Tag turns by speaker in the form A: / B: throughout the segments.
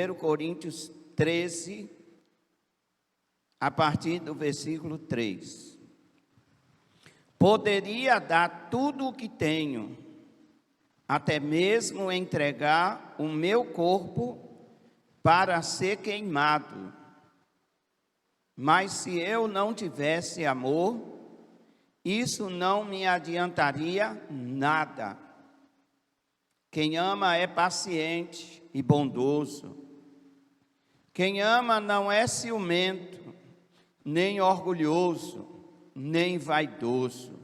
A: 1 Coríntios 13, a partir do versículo 3. Poderia dar tudo o que tenho, até mesmo entregar o meu corpo para ser queimado. Mas se eu não tivesse amor, isso não me adiantaria nada. Quem ama é paciente e bondoso. Quem ama não é ciumento, nem orgulhoso, nem vaidoso.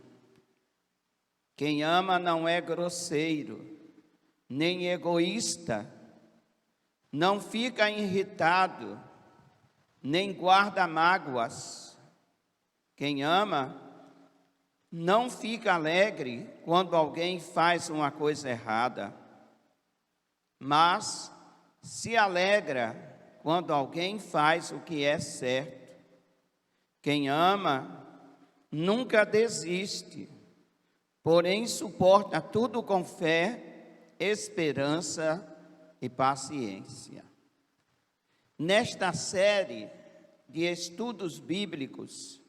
A: Quem ama não é grosseiro, nem egoísta. Não fica irritado, nem guarda mágoas. Quem ama não fica alegre quando alguém faz uma coisa errada, mas se alegra quando alguém faz o que é certo. Quem ama nunca desiste, porém suporta tudo com fé, esperança e paciência. Nesta série de estudos bíblicos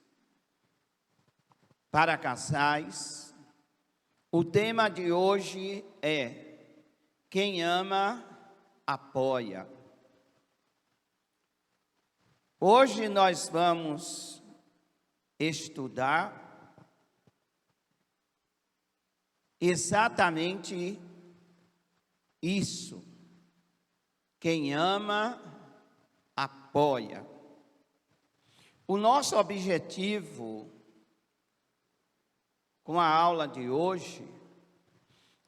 A: para casais, o tema de hoje é: quem ama, apoia. Hoje nós vamos estudar exatamente isso. Quem ama, apoia. O nosso objetivo com a aula de hoje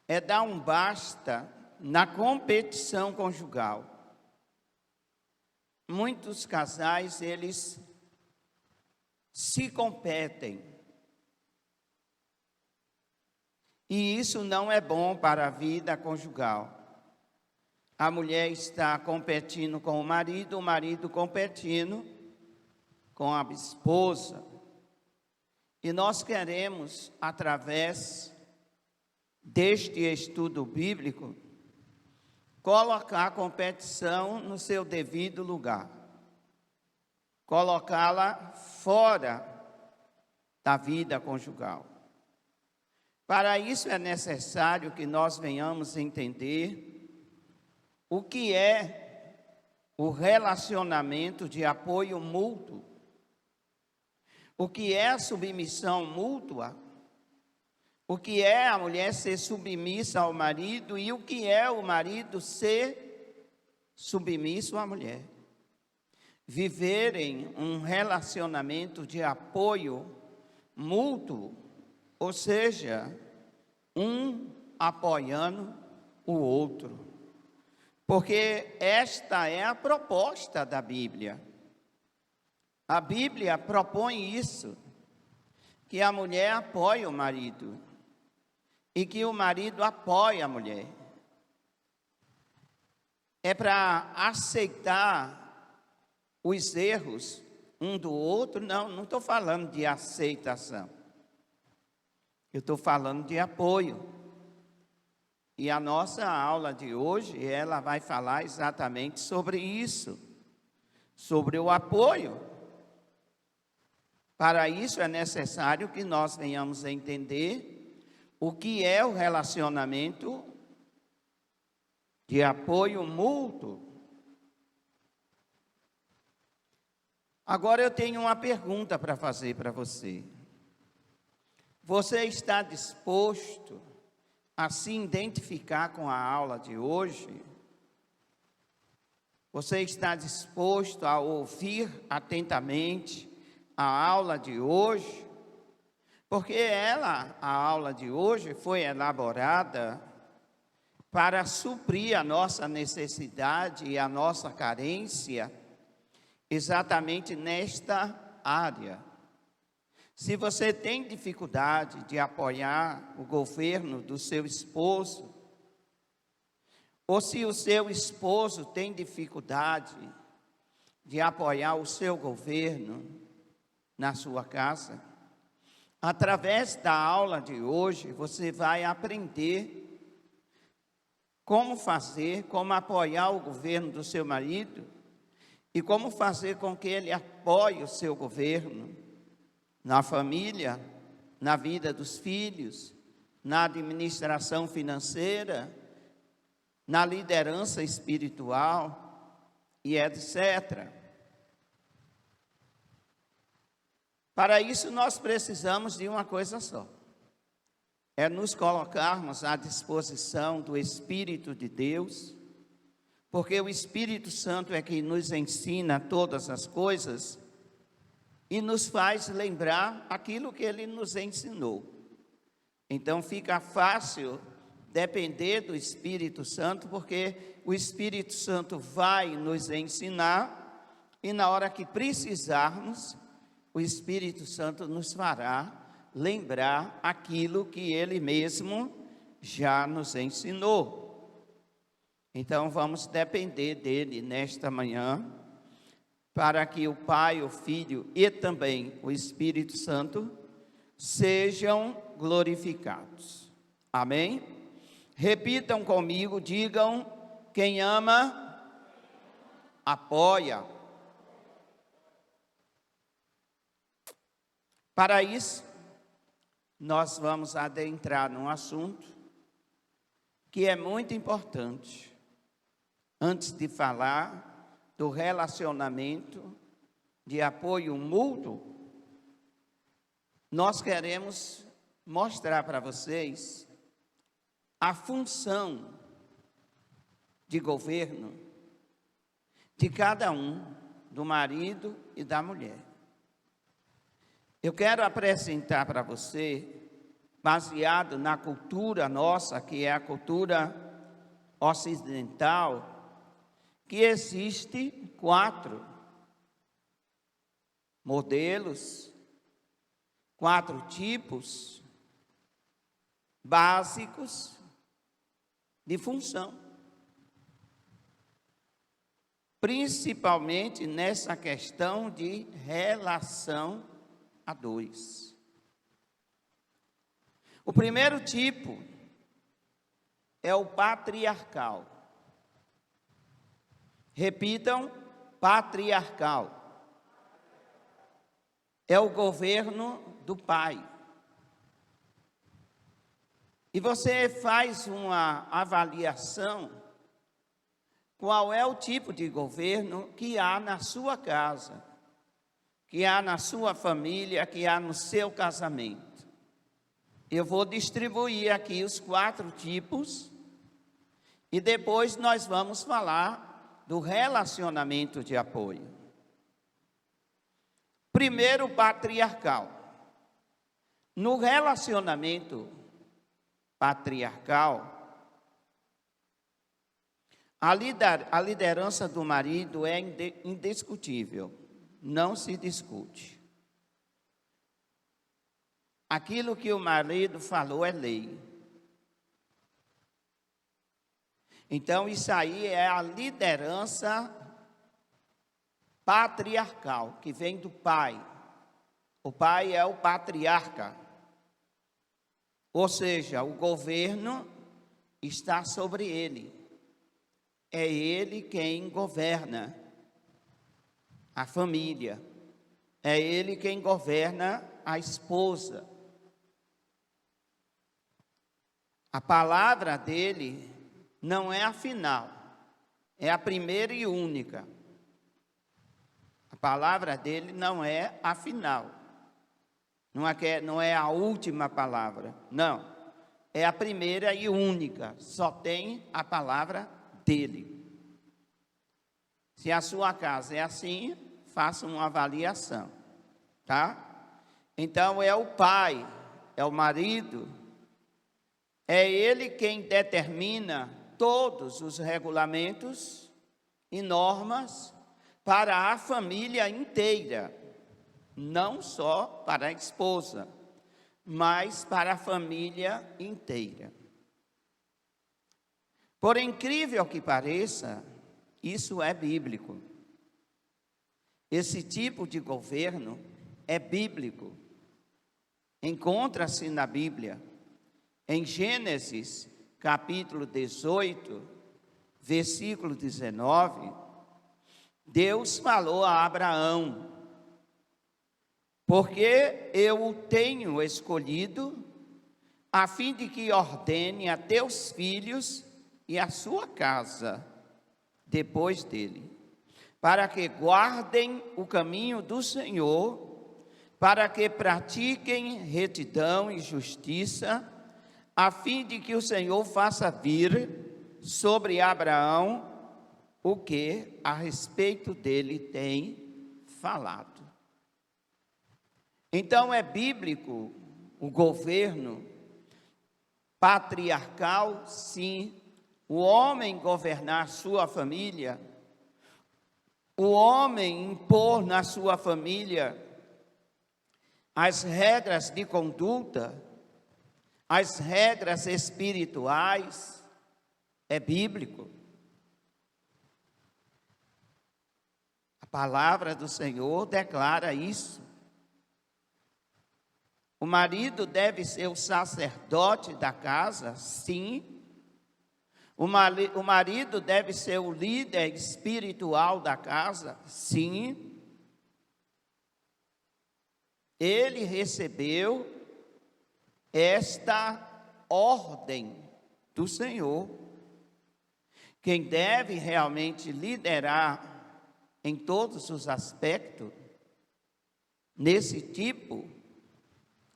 A: é dar um basta na competição conjugal. Muitos casais, eles se competem. E isso não é bom para a vida conjugal. A mulher está competindo com o marido competindo com a esposa. E nós queremos, através deste estudo bíblico, colocar a competição no seu devido lugar. Colocá-la fora da vida conjugal. Para isso é necessário que nós venhamos entender o que é o relacionamento de apoio mútuo, o que é a submissão mútua, o que é a mulher ser submissa ao marido e o que é o marido ser submisso à mulher. Viverem um relacionamento de apoio mútuo, ou seja, um apoiando o outro. Porque esta é a proposta da Bíblia. A Bíblia propõe isso, que a mulher apoie o marido e que o marido apoie a mulher. É para aceitar os erros um do outro? Não estou falando de aceitação. Eu estou falando de apoio. E a nossa aula de hoje, ela vai falar exatamente sobre isso, sobre o apoio. Para isso é necessário que nós venhamos a entender o que é o relacionamento de apoio mútuo. Agora eu tenho uma pergunta para fazer para você. Você está disposto a se identificar com a aula de hoje? Você está disposto a ouvir atentamente a aula de hoje? Porque a aula de hoje foi elaborada para suprir a nossa necessidade e a nossa carência exatamente nesta área. Se você tem dificuldade de apoiar o governo do seu esposo, ou se o seu esposo tem dificuldade de apoiar o seu governo na sua casa, através da aula de hoje, você vai aprender como fazer, como apoiar o governo do seu marido e como fazer com que ele apoie o seu governo na família, na vida dos filhos, na administração financeira, na liderança espiritual e etc. Para isso, nós precisamos de uma coisa só: é nos colocarmos à disposição do Espírito de Deus, porque o Espírito Santo é que nos ensina todas as coisas e nos faz lembrar aquilo que Ele nos ensinou. Então fica fácil depender do Espírito Santo, porque o Espírito Santo vai nos ensinar e na hora que precisarmos, o Espírito Santo nos fará lembrar aquilo que Ele mesmo já nos ensinou. Então vamos depender dEle nesta manhã, para que o Pai, o Filho e também o Espírito Santo sejam glorificados. Amém? Repitam comigo, digam: quem ama, apoia. Para isso, nós vamos adentrar num assunto que é muito importante. Antes de falar do relacionamento de apoio mútuo, nós queremos mostrar para vocês a função de governo de cada um, do marido e da mulher. Eu quero apresentar para você, baseado na cultura nossa, que é a cultura ocidental, que existe 4 modelos, 4 tipos básicos de função, principalmente nessa questão de relação a 2. O primeiro tipo é o patriarcal. Repitam: patriarcal. É o governo do pai. E você faz uma avaliação, qual é o tipo de governo que há na sua casa, que há na sua família, que há no seu casamento. Eu vou distribuir aqui os 4 tipos e depois nós vamos falar do relacionamento de apoio. Primeiro, patriarcal. No relacionamento patriarcal, a liderança do marido é indiscutível, não se discute. Aquilo que o marido falou é lei. Então, isso aí é a liderança patriarcal, que vem do pai. O pai é o patriarca. Ou seja, o governo está sobre ele. É ele quem governa a família. É ele quem governa a esposa. A palavra dele não é a final, é a primeira e única. A palavra dele não é a final, não é a última palavra, não. É a primeira e única, só tem a palavra dele. Se a sua casa é assim, faça uma avaliação, tá? Então é o pai, é o marido, é ele quem determina todos os regulamentos e normas para a família inteira, não só para a esposa, mas para a família inteira. Por incrível que pareça, isso é bíblico. Esse tipo de governo é bíblico. Encontra-se na Bíblia. Em Gênesis, capítulo 18, versículo 19, Deus falou a Abraão: porque eu o tenho escolhido, a fim de que ordene a teus filhos e a sua casa, depois dele, para que guardem o caminho do Senhor, para que pratiquem retidão e justiça, a fim de que o Senhor faça vir sobre Abraão o que a respeito dele tem falado. Então é bíblico o governo patriarcal, sim, o homem governar sua família, o homem impor na sua família as regras de conduta, as regras espirituais, é bíblico. A palavra do Senhor declara isso. O marido deve ser o sacerdote da casa, sim. O marido deve ser o líder espiritual da casa, sim. Ele recebeu esta ordem do Senhor. Quem deve realmente liderar em todos os aspectos, nesse tipo,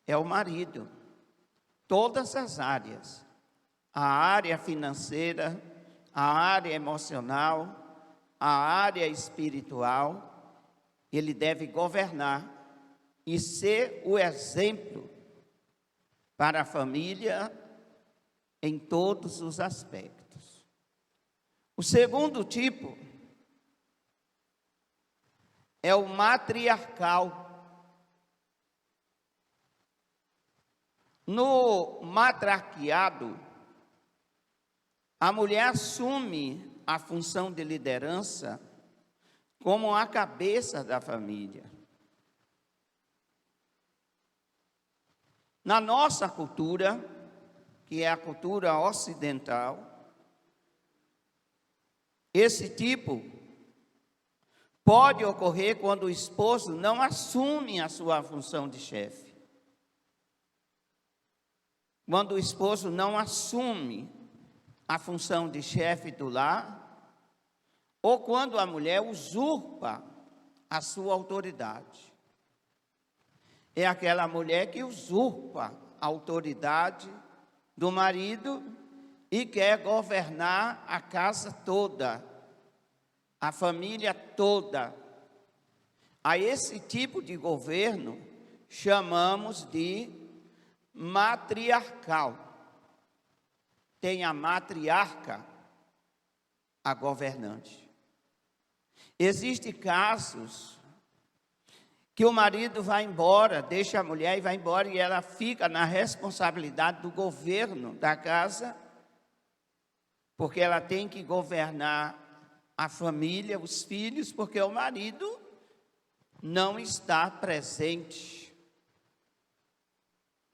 A: é o marido. Todas as áreas. A área financeira, a área emocional, a área espiritual, ele deve governar e ser o exemplo para a família em todos os aspectos. O segundo tipo é o matriarcal. No matriarcado, a mulher assume a função de liderança como a cabeça da família. Na nossa cultura, que é a cultura ocidental, esse tipo pode ocorrer quando o esposo não assume a sua função de chefe. Quando o esposo não assume a função de chefe do lar, ou quando a mulher usurpa a sua autoridade. É aquela mulher que usurpa a autoridade do marido e quer governar a casa toda, a família toda. A esse tipo de governo chamamos de matriarcal. Tem a matriarca, a governante. Existem casos que o marido vai embora, deixa a mulher e vai embora, e ela fica na responsabilidade do governo da casa, porque ela tem que governar a família, os filhos, porque o marido não está presente.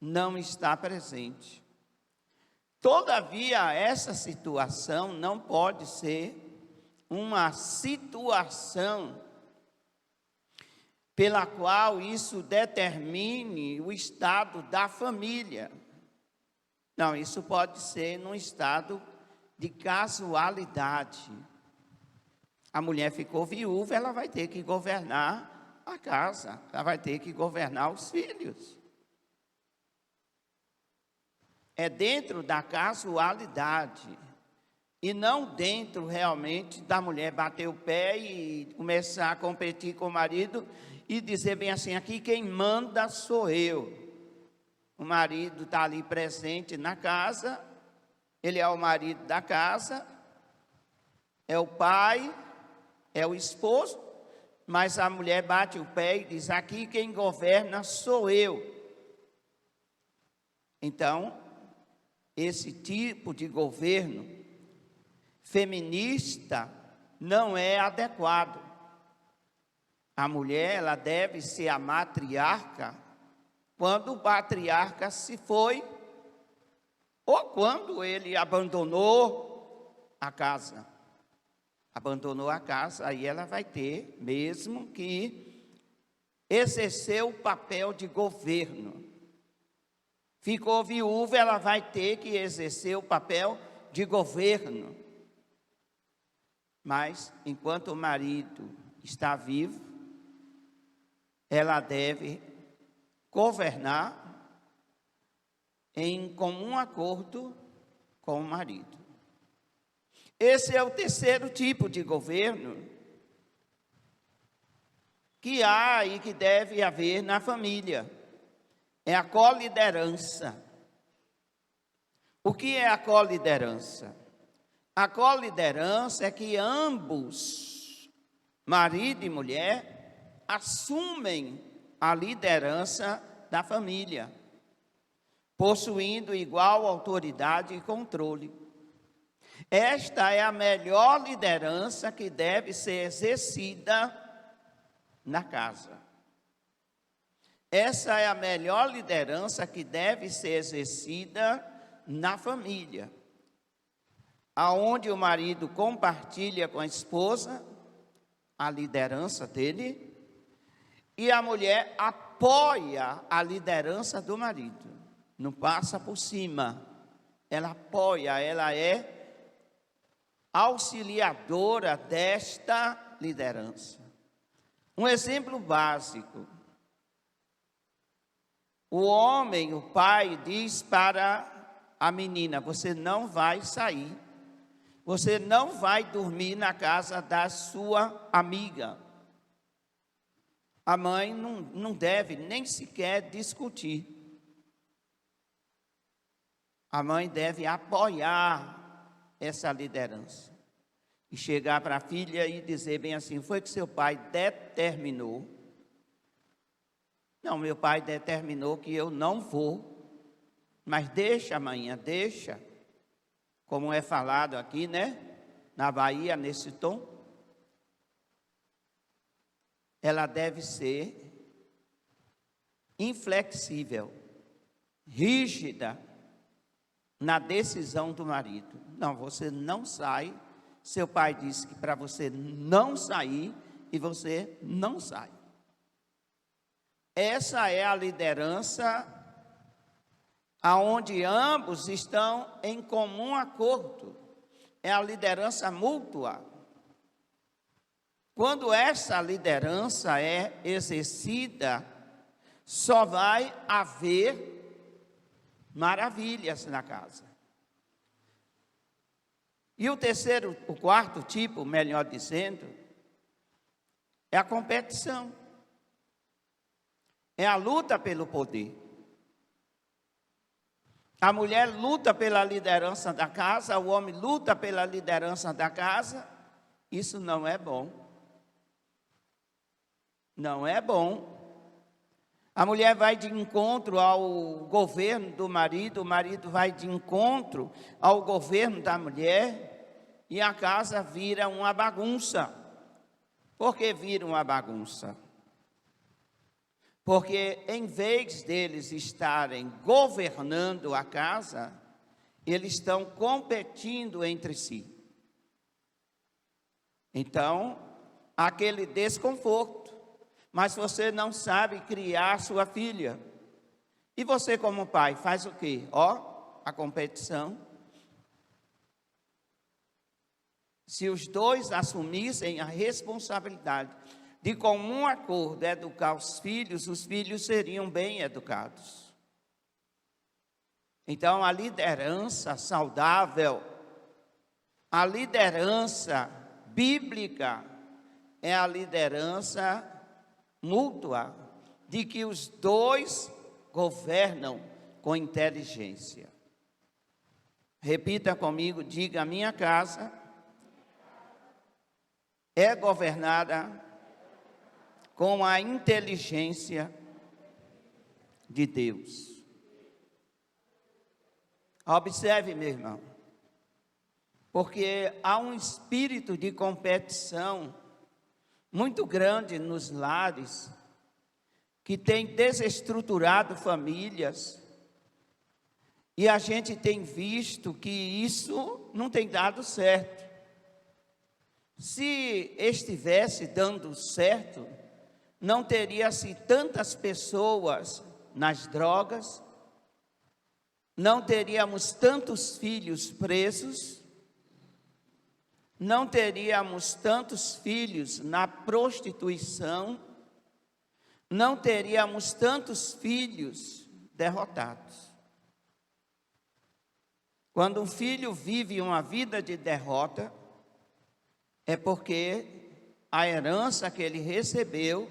A: Não está presente. Todavia, essa situação não pode ser uma situação pela qual isso determine o estado da família. Não, isso pode ser num estado de casualidade. A mulher ficou viúva, ela vai ter que governar a casa, ela vai ter que governar os filhos. É dentro da casualidade e não dentro realmente da mulher bater o pé e começar a competir com o marido e dizer bem assim, aqui quem manda sou eu. O marido está ali presente na casa, ele é o marido da casa, é o pai, é o esposo, mas a mulher bate o pé e diz, aqui quem governa sou eu. Então, esse tipo de governo feminista não é adequado. A mulher, ela deve ser a matriarca quando o patriarca se foi, ou quando ele abandonou a casa. Abandonou a casa, aí ela vai ter mesmo que exercer o papel de governo. Ficou viúva, ela vai ter que exercer o papel de governo. Mas, enquanto o marido está vivo, ela deve governar em comum acordo com o marido. Esse é o terceiro tipo de governo que há e que deve haver na família. É a coliderança. O que é a coliderança? A coliderança é que ambos, marido e mulher, assumem a liderança da família, possuindo igual autoridade e controle. Esta é a melhor liderança que deve ser exercida na casa. Essa é a melhor liderança que deve ser exercida na família, aonde o marido compartilha com a esposa a liderança dele e a mulher apoia a liderança do marido. Não passa por cima, ela apoia, ela é auxiliadora desta liderança. Um exemplo básico: o homem, o pai, diz para a menina: você não vai sair, você não vai dormir na casa da sua amiga. A mãe não deve nem sequer discutir. A mãe deve apoiar essa liderança e chegar para a filha e dizer bem assim: foi que seu pai determinou? Não, meu pai determinou que eu não vou, mas deixa amanhã, deixa, como é falado aqui, né, na Bahia, nesse tom. Ela deve ser inflexível, rígida na decisão do marido. Não, você não sai. Seu pai disse que para você não sair e você não sai. Essa é a liderança aonde ambos estão em comum acordo. É a liderança mútua. Quando essa liderança é exercida, só vai haver maravilhas na casa. E o quarto tipo, melhor dizendo, é a competição. É a luta pelo poder. A mulher luta pela liderança da casa, o homem luta pela liderança da casa. Isso não é bom. Não é bom. A mulher vai de encontro ao governo do marido, o marido vai de encontro ao governo da mulher, e a casa vira uma bagunça. Por que vira uma bagunça? Porque em vez deles estarem governando a casa, eles estão competindo entre si. Então, aquele desconforto. Mas você não sabe criar sua filha. E você, como pai, faz o quê? A competição. Se os dois assumissem a responsabilidade de comum acordo educar os filhos seriam bem educados. Então, a liderança saudável, a liderança bíblica, é a liderança mútua, de que os dois governam com inteligência. Repita comigo, diga: a minha casa é governada com a inteligência de Deus. Observe, meu irmão, porque há um espírito de competição muito grande nos lares, que tem desestruturado famílias, E a gente tem visto que isso não tem dado certo. Se estivesse dando certo, não teria-se tantas pessoas nas drogas, não teríamos tantos filhos presos, não teríamos tantos filhos na prostituição, não teríamos tantos filhos derrotados. Quando um filho vive uma vida de derrota, é porque a herança que ele recebeu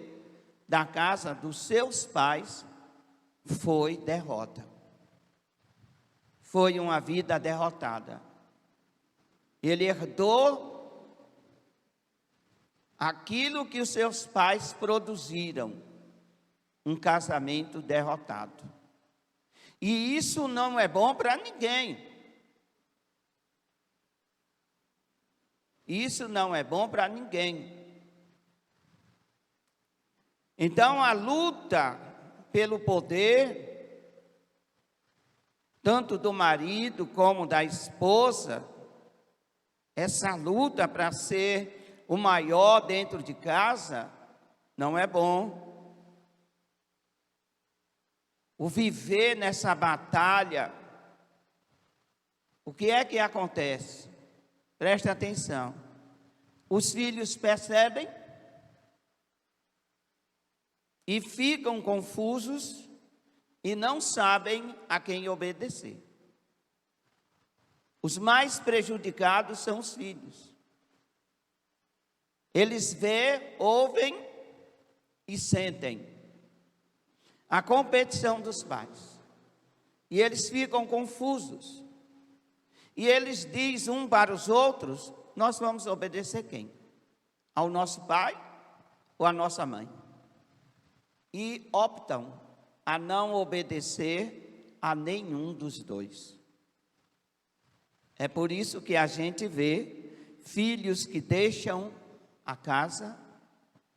A: da casa dos seus pais foi derrota. Foi uma vida derrotada. Ele herdou aquilo que os seus pais produziram, um casamento derrotado. E isso não é bom para ninguém. Isso não é bom para ninguém. Então, a luta pelo poder, tanto do marido como da esposa, essa luta para ser o maior dentro de casa, não é bom. O viver nessa batalha, o que é que acontece? Preste atenção. Os filhos percebem e ficam confusos e não sabem a quem obedecer. Os mais prejudicados são os filhos. Eles veem, ouvem e sentem a competição dos pais. E eles ficam confusos. E eles dizem um para os outros: nós vamos obedecer quem? Ao nosso pai ou à nossa mãe? E optam a não obedecer a nenhum dos dois. É por isso que a gente vê filhos que deixam a casa,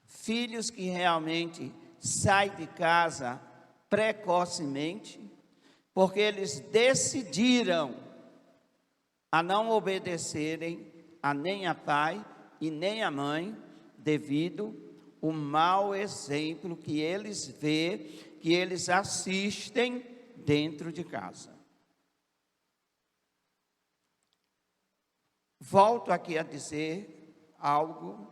A: filhos que realmente saem de casa precocemente, porque eles decidiram a não obedecerem a nem a pai e nem a mãe, devido ao mau exemplo que eles vê, que eles assistem dentro de casa. Volto aqui a dizer algo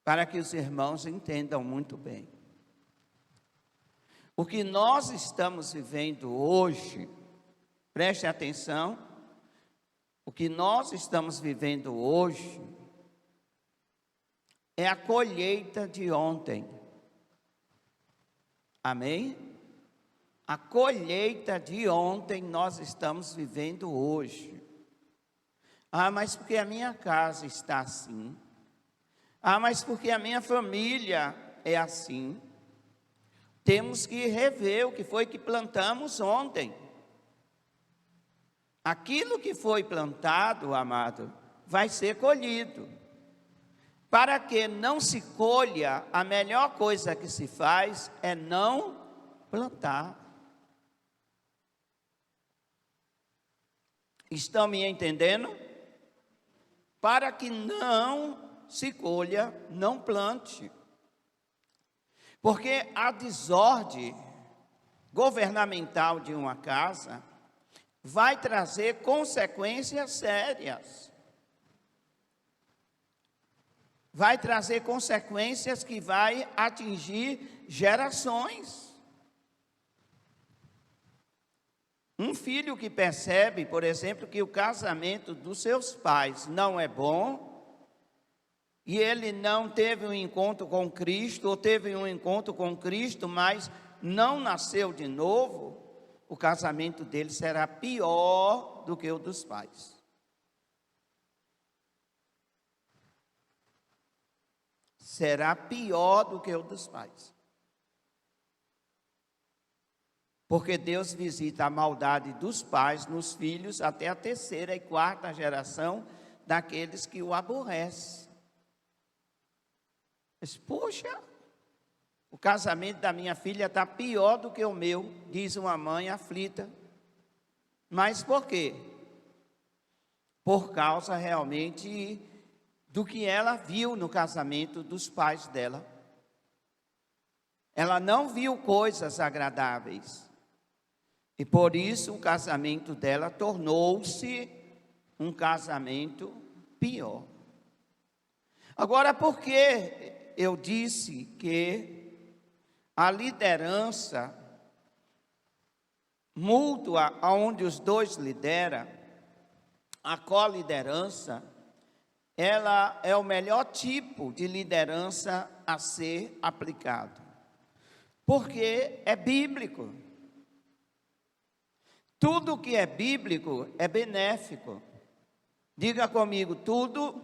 A: para que os irmãos entendam muito bem. O que nós estamos vivendo hoje, preste atenção, o que nós estamos vivendo hoje é a colheita de ontem. Amém? A colheita de ontem nós estamos vivendo hoje. Ah, mas porque a minha casa está assim. Ah, mas porque a minha família é assim. Temos que rever o que foi que plantamos ontem. Aquilo que foi plantado, amado, vai ser colhido. Para que não se colha, a melhor coisa que se faz é não plantar. Estão me entendendo? Para que não se colha, não plante. Porque a desordem governamental de uma casa vai trazer consequências sérias. Vai trazer consequências que vai atingir gerações. Um filho que percebe, por exemplo, que o casamento dos seus pais não é bom, e ele não teve um encontro com Cristo, ou teve um encontro com Cristo, mas não nasceu de novo, o casamento dele será pior do que o dos pais. Será pior do que o dos pais. Porque Deus visita a maldade dos pais nos filhos até a terceira e quarta geração daqueles que o aborrecem. Mas, poxa, o casamento da minha filha está pior do que o meu, diz uma mãe aflita. Mas por quê? Por causa realmente do que ela viu no casamento dos pais dela. Ela não viu coisas agradáveis. E por isso o casamento dela tornou-se um casamento pior. Agora, por que eu disse que a liderança mútua, onde os dois lideram, a co-liderança, ela é o melhor tipo de liderança a ser aplicado? Porque é bíblico. Tudo que é bíblico é benéfico. Diga comigo, tudo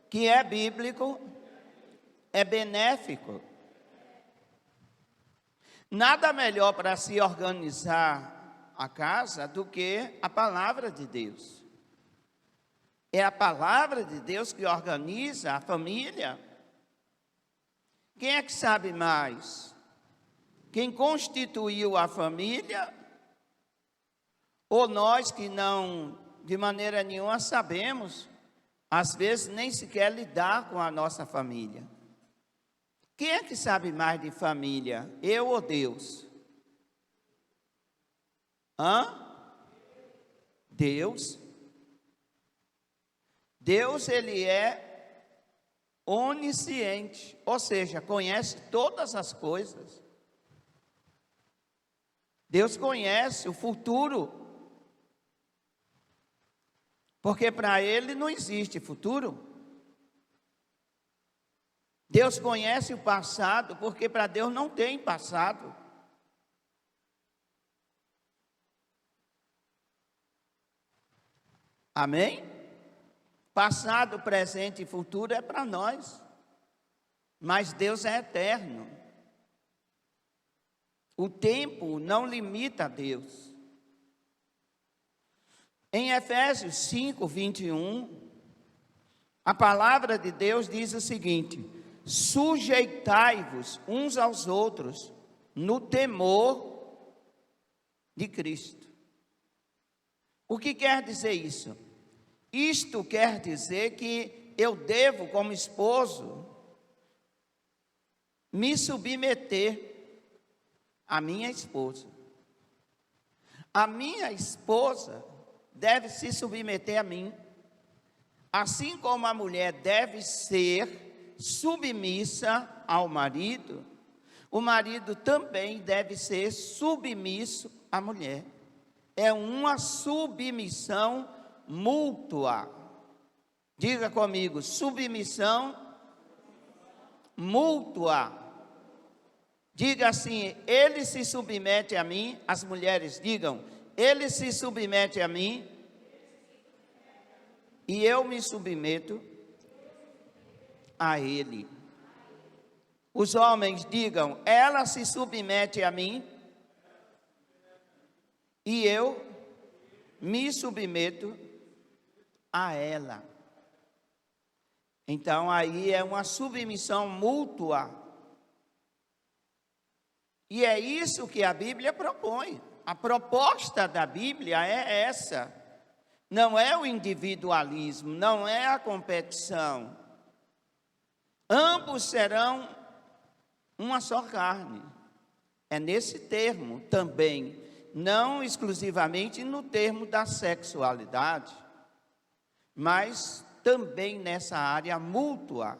A: que é bíblico é benéfico. Nada melhor para se organizar a casa do que a palavra de Deus. É a palavra de Deus que organiza a família. Quem é que sabe mais? Quem constituiu a família? Ou nós que não, de maneira nenhuma, sabemos, às vezes nem sequer lidar com a nossa família. Quem é que sabe mais de família? Eu ou Deus? Deus. Deus, ele é onisciente, ou seja, conhece todas as coisas. Deus conhece o futuro. Porque para ele não existe futuro. Deus conhece o passado, porque para Deus não tem passado. Amém? Passado, presente e futuro é para nós. Mas Deus é eterno. O tempo não limita a Deus. Em Efésios 5, 21, a palavra de Deus diz o seguinte: sujeitai-vos uns aos outros no temor de Cristo. O que quer dizer isso? Isto quer dizer que eu devo, como esposo, me submeter à minha esposa. A minha esposa deve se submeter a mim, assim como a mulher deve ser submissa ao marido, o marido também deve ser submisso à mulher. É uma submissão mútua. Diga comigo, submissão mútua. Diga assim, ele se submete a mim, as mulheres digam, ele se submete a mim e eu me submeto a ele. Os homens digam, ela se submete a mim e eu me submeto a ela. Então aí é uma submissão mútua. E é isso que a Bíblia propõe. A proposta da Bíblia é essa. Não é o individualismo, não é a competição. Ambos serão uma só carne. É nesse termo também, não exclusivamente no termo da sexualidade, mas também nessa área mútua.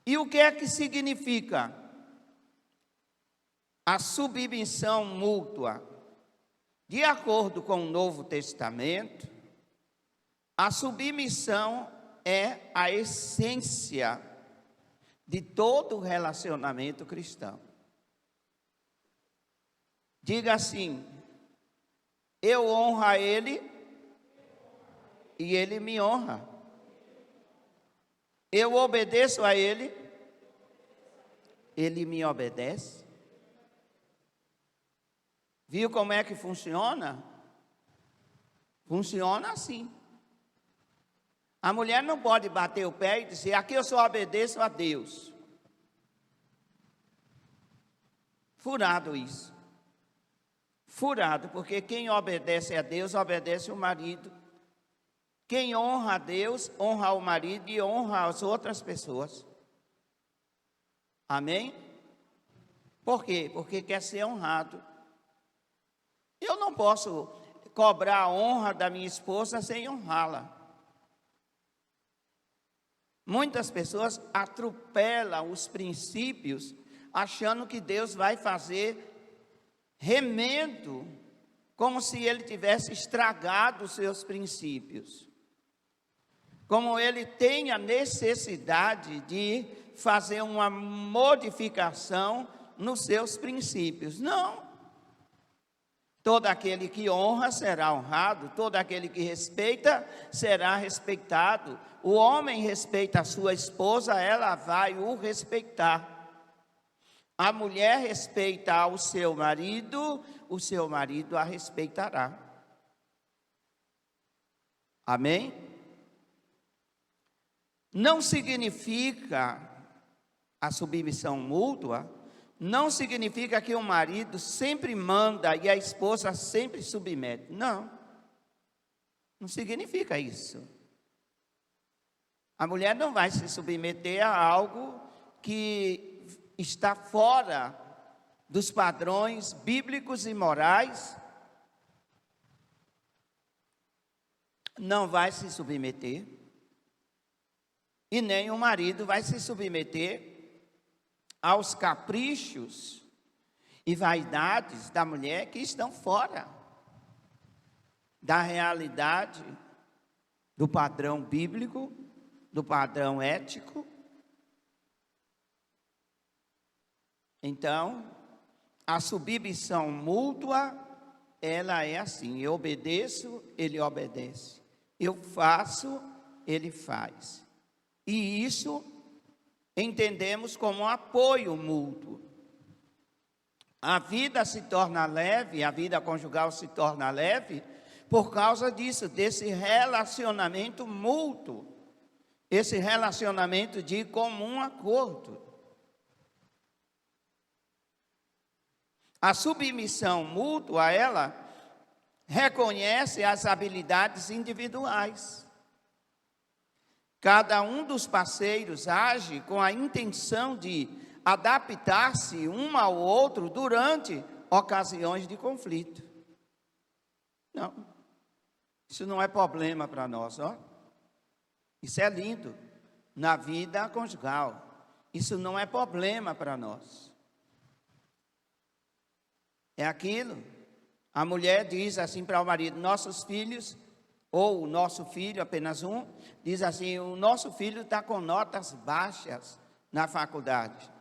A: E o que é que significa a submissão mútua? De acordo com o Novo Testamento, a submissão é a essência de todo relacionamento cristão. Diga assim, eu honro a Ele e Ele me honra. Eu obedeço a Ele, Ele me obedece. Viu como é que funciona? Funciona assim. A mulher não pode bater o pé e dizer, aqui eu só obedeço a Deus. Furado isso. furado, porque quem obedece a Deus, obedece o marido. Quem honra a Deus, honra o marido e honra as outras pessoas. Amém? Por quê? Porque quer ser honrado. Eu não posso cobrar a honra da minha esposa sem honrá-la. Muitas pessoas atropelam os princípios, achando que Deus vai fazer remendo, como se Ele tivesse estragado os seus princípios. Como Ele tem a necessidade de fazer uma modificação nos seus princípios. Não. Todo aquele que honra será honrado, todo aquele que respeita será respeitado. O homem respeita a sua esposa, ela vai o respeitar. A mulher respeita o seu marido a respeitará. Amém? Não significa a submissão mútua, não significa que o marido sempre manda e a esposa sempre submete. Não, não significa isso. A mulher não vai se submeter a algo que está fora dos padrões bíblicos e morais. Não vai se submeter. E nem o marido vai se submeter aos caprichos e vaidades da mulher que estão fora da realidade, do padrão bíblico, do padrão ético. Então, a submissão mútua, ela é assim: eu obedeço, ele obedece. Eu faço, ele faz. E isso entendemos como um apoio mútuo. A vida se torna leve, a vida conjugal se torna leve por causa disso, desse relacionamento mútuo, esse relacionamento de comum acordo. A submissão mútua, ela reconhece as habilidades individuais. Cada um dos parceiros age com a intenção de adaptar-se um ao outro durante ocasiões de conflito. Não, isso não é problema para nós, ó. Isso é lindo na vida conjugal. Isso não é problema para nós. É aquilo. A mulher diz assim para o marido: nossos filhos, ou o nosso filho, apenas um, diz assim: o nosso filho está com notas baixas na faculdade.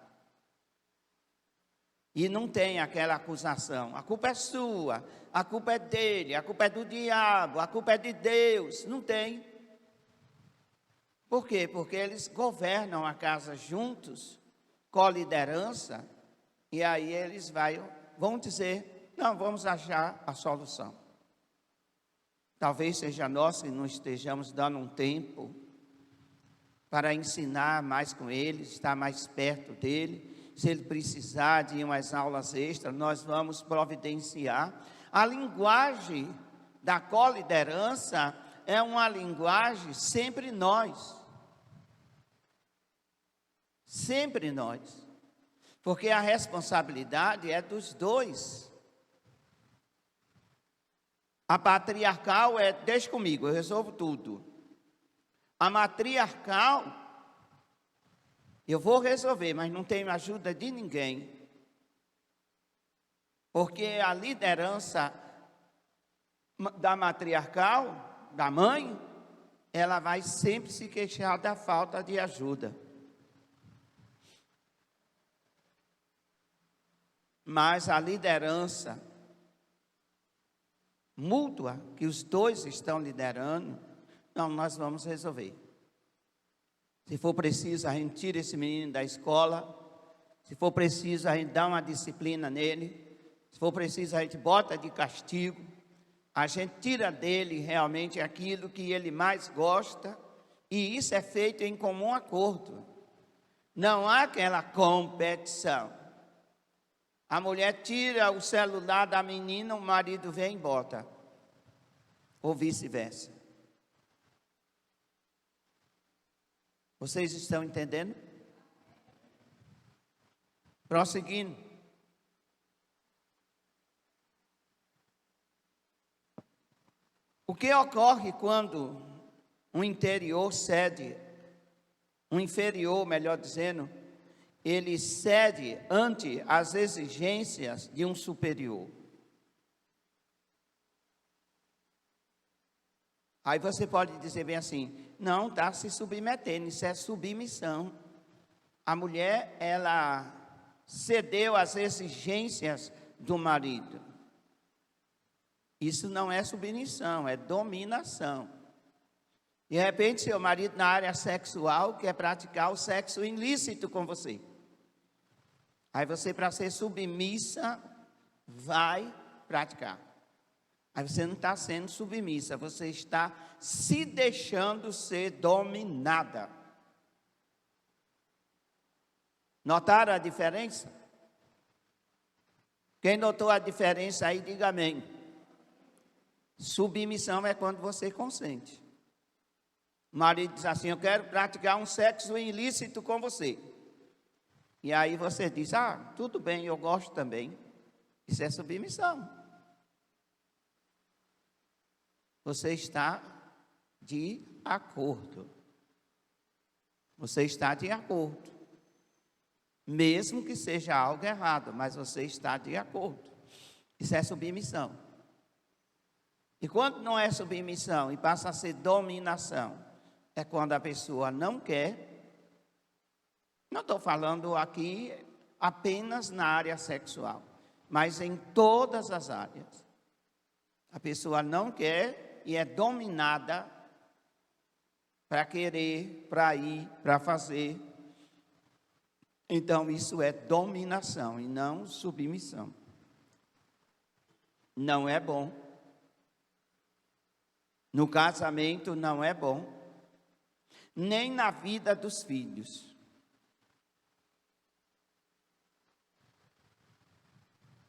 A: E não tem aquela acusação: a culpa é sua, a culpa é dele, a culpa é do diabo, a culpa é de Deus. Não tem. Por quê? Porque eles governam a casa juntos, com liderança, e aí eles vão dizer: não, vamos achar a solução. Talvez seja nós que não estejamos dando um tempo para ensinar mais com ele, estar mais perto dele. Se ele precisar de umas aulas extras, nós vamos providenciar. A linguagem da coliderança é uma linguagem sempre nós. Sempre nós. Porque a responsabilidade é dos dois. A patriarcal é: deixa comigo, eu resolvo tudo. A matriarcal, eu vou resolver, mas não tenho ajuda de ninguém. Porque a liderança da matriarcal, da mãe, ela vai sempre se queixar da falta de ajuda. Mas a liderança mútua, que os dois estão liderando, não, nós vamos resolver. Se for preciso, a gente tira esse menino da escola. Se for preciso, a gente dá uma disciplina nele. Se for preciso, a gente bota de castigo. A gente tira dele realmente aquilo que ele mais gosta. E isso é feito em comum acordo. Não há aquela competição. A mulher tira o celular da menina, o marido vem e bota. Ou vice-versa. Vocês estão entendendo? Prosseguindo. O que ocorre quando um inferior, melhor dizendo, ele cede ante as exigências de um superior? Aí você pode dizer bem assim, não, está se submetendo, isso é submissão. A mulher, ela cedeu às exigências do marido. Isso não é submissão, é dominação. De repente, seu marido na área sexual quer praticar o sexo ilícito com você. Aí você, para ser submissa, vai praticar. Aí você não está sendo submissa, você está se deixando ser dominada. Notaram a diferença? Quem notou a diferença aí, diga amém. Submissão é quando você consente. O marido diz assim, eu quero praticar um sexo ilícito com você. E aí você diz, tudo bem, eu gosto também. Isso é submissão. Você está de acordo. Você está de acordo. Mesmo que seja algo errado, mas você está de acordo. Isso é submissão. E quando não é submissão e passa a ser dominação, é quando a pessoa não quer. Não estou falando aqui apenas na área sexual, mas em todas as áreas. A pessoa não quer e é dominada para querer, para ir, para fazer. Então, isso é dominação e não submissão. Não é bom. No casamento não é bom. Nem na vida dos filhos.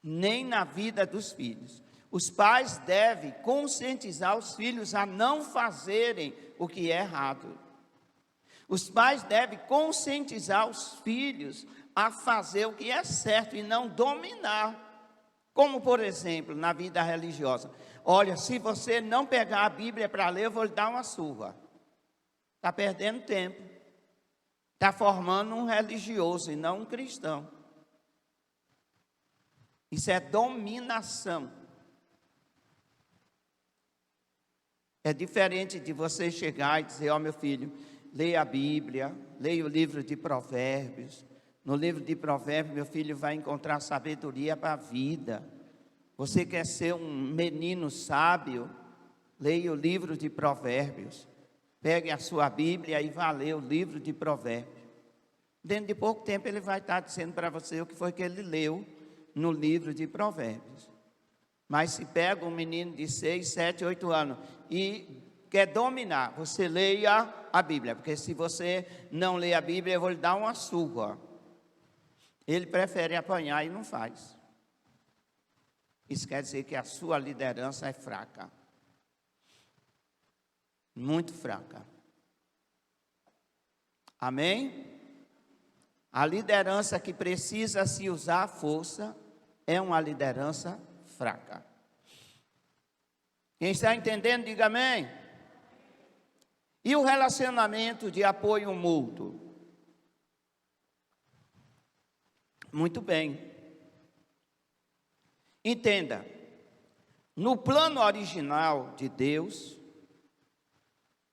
A: Nem na vida dos filhos. Os pais devem conscientizar os filhos a não fazerem o que é errado. Os pais devem conscientizar os filhos a fazer o que é certo e não dominar. Como, por exemplo, na vida religiosa. Olha, se você não pegar a Bíblia para ler, eu vou lhe dar uma surra. Está perdendo tempo. Está formando um religioso e não um cristão. Isso é dominação. É diferente de você chegar e dizer, meu filho, leia a Bíblia, leia o livro de Provérbios. No livro de Provérbios, meu filho vai encontrar sabedoria para a vida. Você quer ser um menino sábio? Leia o livro de Provérbios. Pegue a sua Bíblia e vá ler o livro de Provérbios. Dentro de pouco tempo ele vai estar dizendo para você o que foi que ele leu no livro de Provérbios. Mas se pega um menino de 6, 7, 8 anos e quer dominar, você leia a Bíblia. Porque se você não lê a Bíblia, eu vou lhe dar uma surra. Ele prefere apanhar e não faz. Isso quer dizer que a sua liderança é fraca. Muito fraca. Amém? A liderança que precisa se usar a força é uma liderança fraca. Quem está entendendo, diga amém. E o relacionamento de apoio mútuo? Muito bem. Entenda, no plano original de Deus,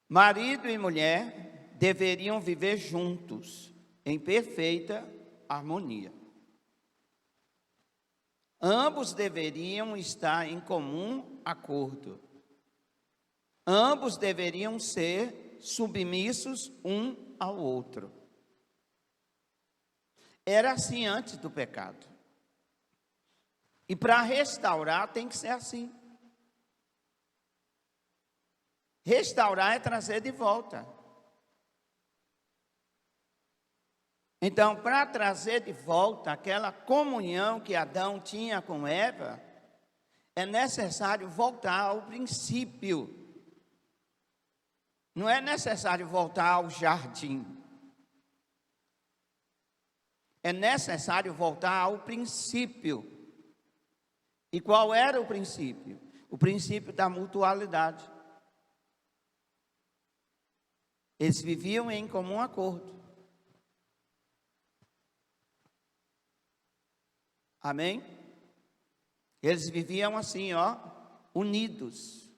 A: marido e mulher deveriam viver juntos, em perfeita harmonia. Ambos deveriam estar em comum acordo. Ambos deveriam ser submissos um ao outro. Era assim antes do pecado. E para restaurar tem que ser assim. Restaurar é trazer de volta. Então, para trazer de volta aquela comunhão que Adão tinha com Eva, é necessário voltar ao princípio. Não é necessário voltar ao jardim. É necessário voltar ao princípio. E qual era o princípio? O princípio da mutualidade. Eles viviam em comum acordo. Amém? Eles viviam assim, ó, unidos,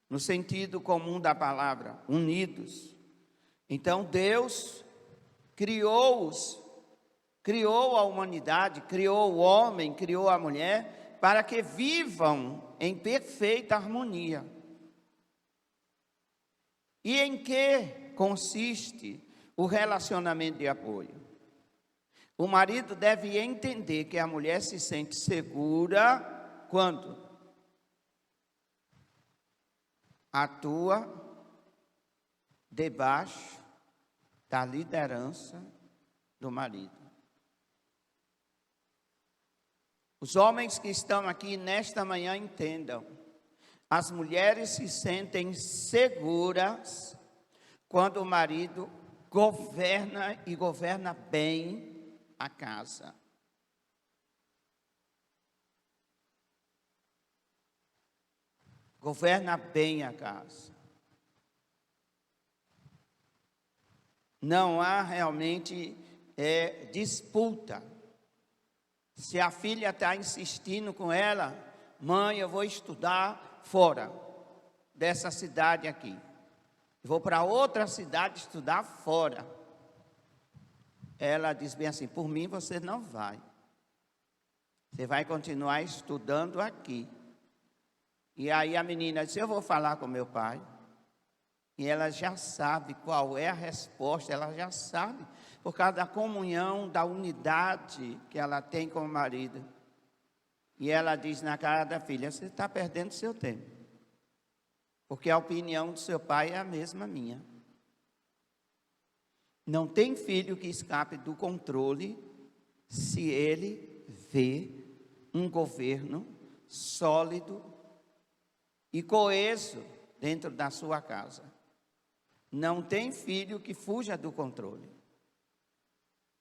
A: no sentido comum da palavra, unidos. Então Deus criou-os, criou a humanidade, criou o homem, criou a mulher, para que vivam em perfeita harmonia. E em que consiste o relacionamento de apoio? O marido deve entender que a mulher se sente segura quando atua debaixo da liderança do marido. Os homens que estão aqui nesta manhã entendam. As mulheres se sentem seguras quando o marido governa e governa bem a casa. Governa bem a casa. Não há realmente disputa. Se a filha está insistindo com ela, mãe, eu vou estudar fora dessa cidade aqui. Vou para outra cidade estudar fora. Ela diz bem assim, por mim você não vai. Você vai continuar estudando aqui. E aí a menina diz, eu vou falar com meu pai. E ela já sabe qual é a resposta, ela já sabe, por causa da comunhão, da unidade que ela tem com o marido. E ela diz na cara da filha, você está perdendo seu tempo. Porque a opinião do seu pai é a mesma minha. Não tem filho que escape do controle se ele vê um governo sólido e coeso dentro da sua casa. Não tem filho que fuja do controle.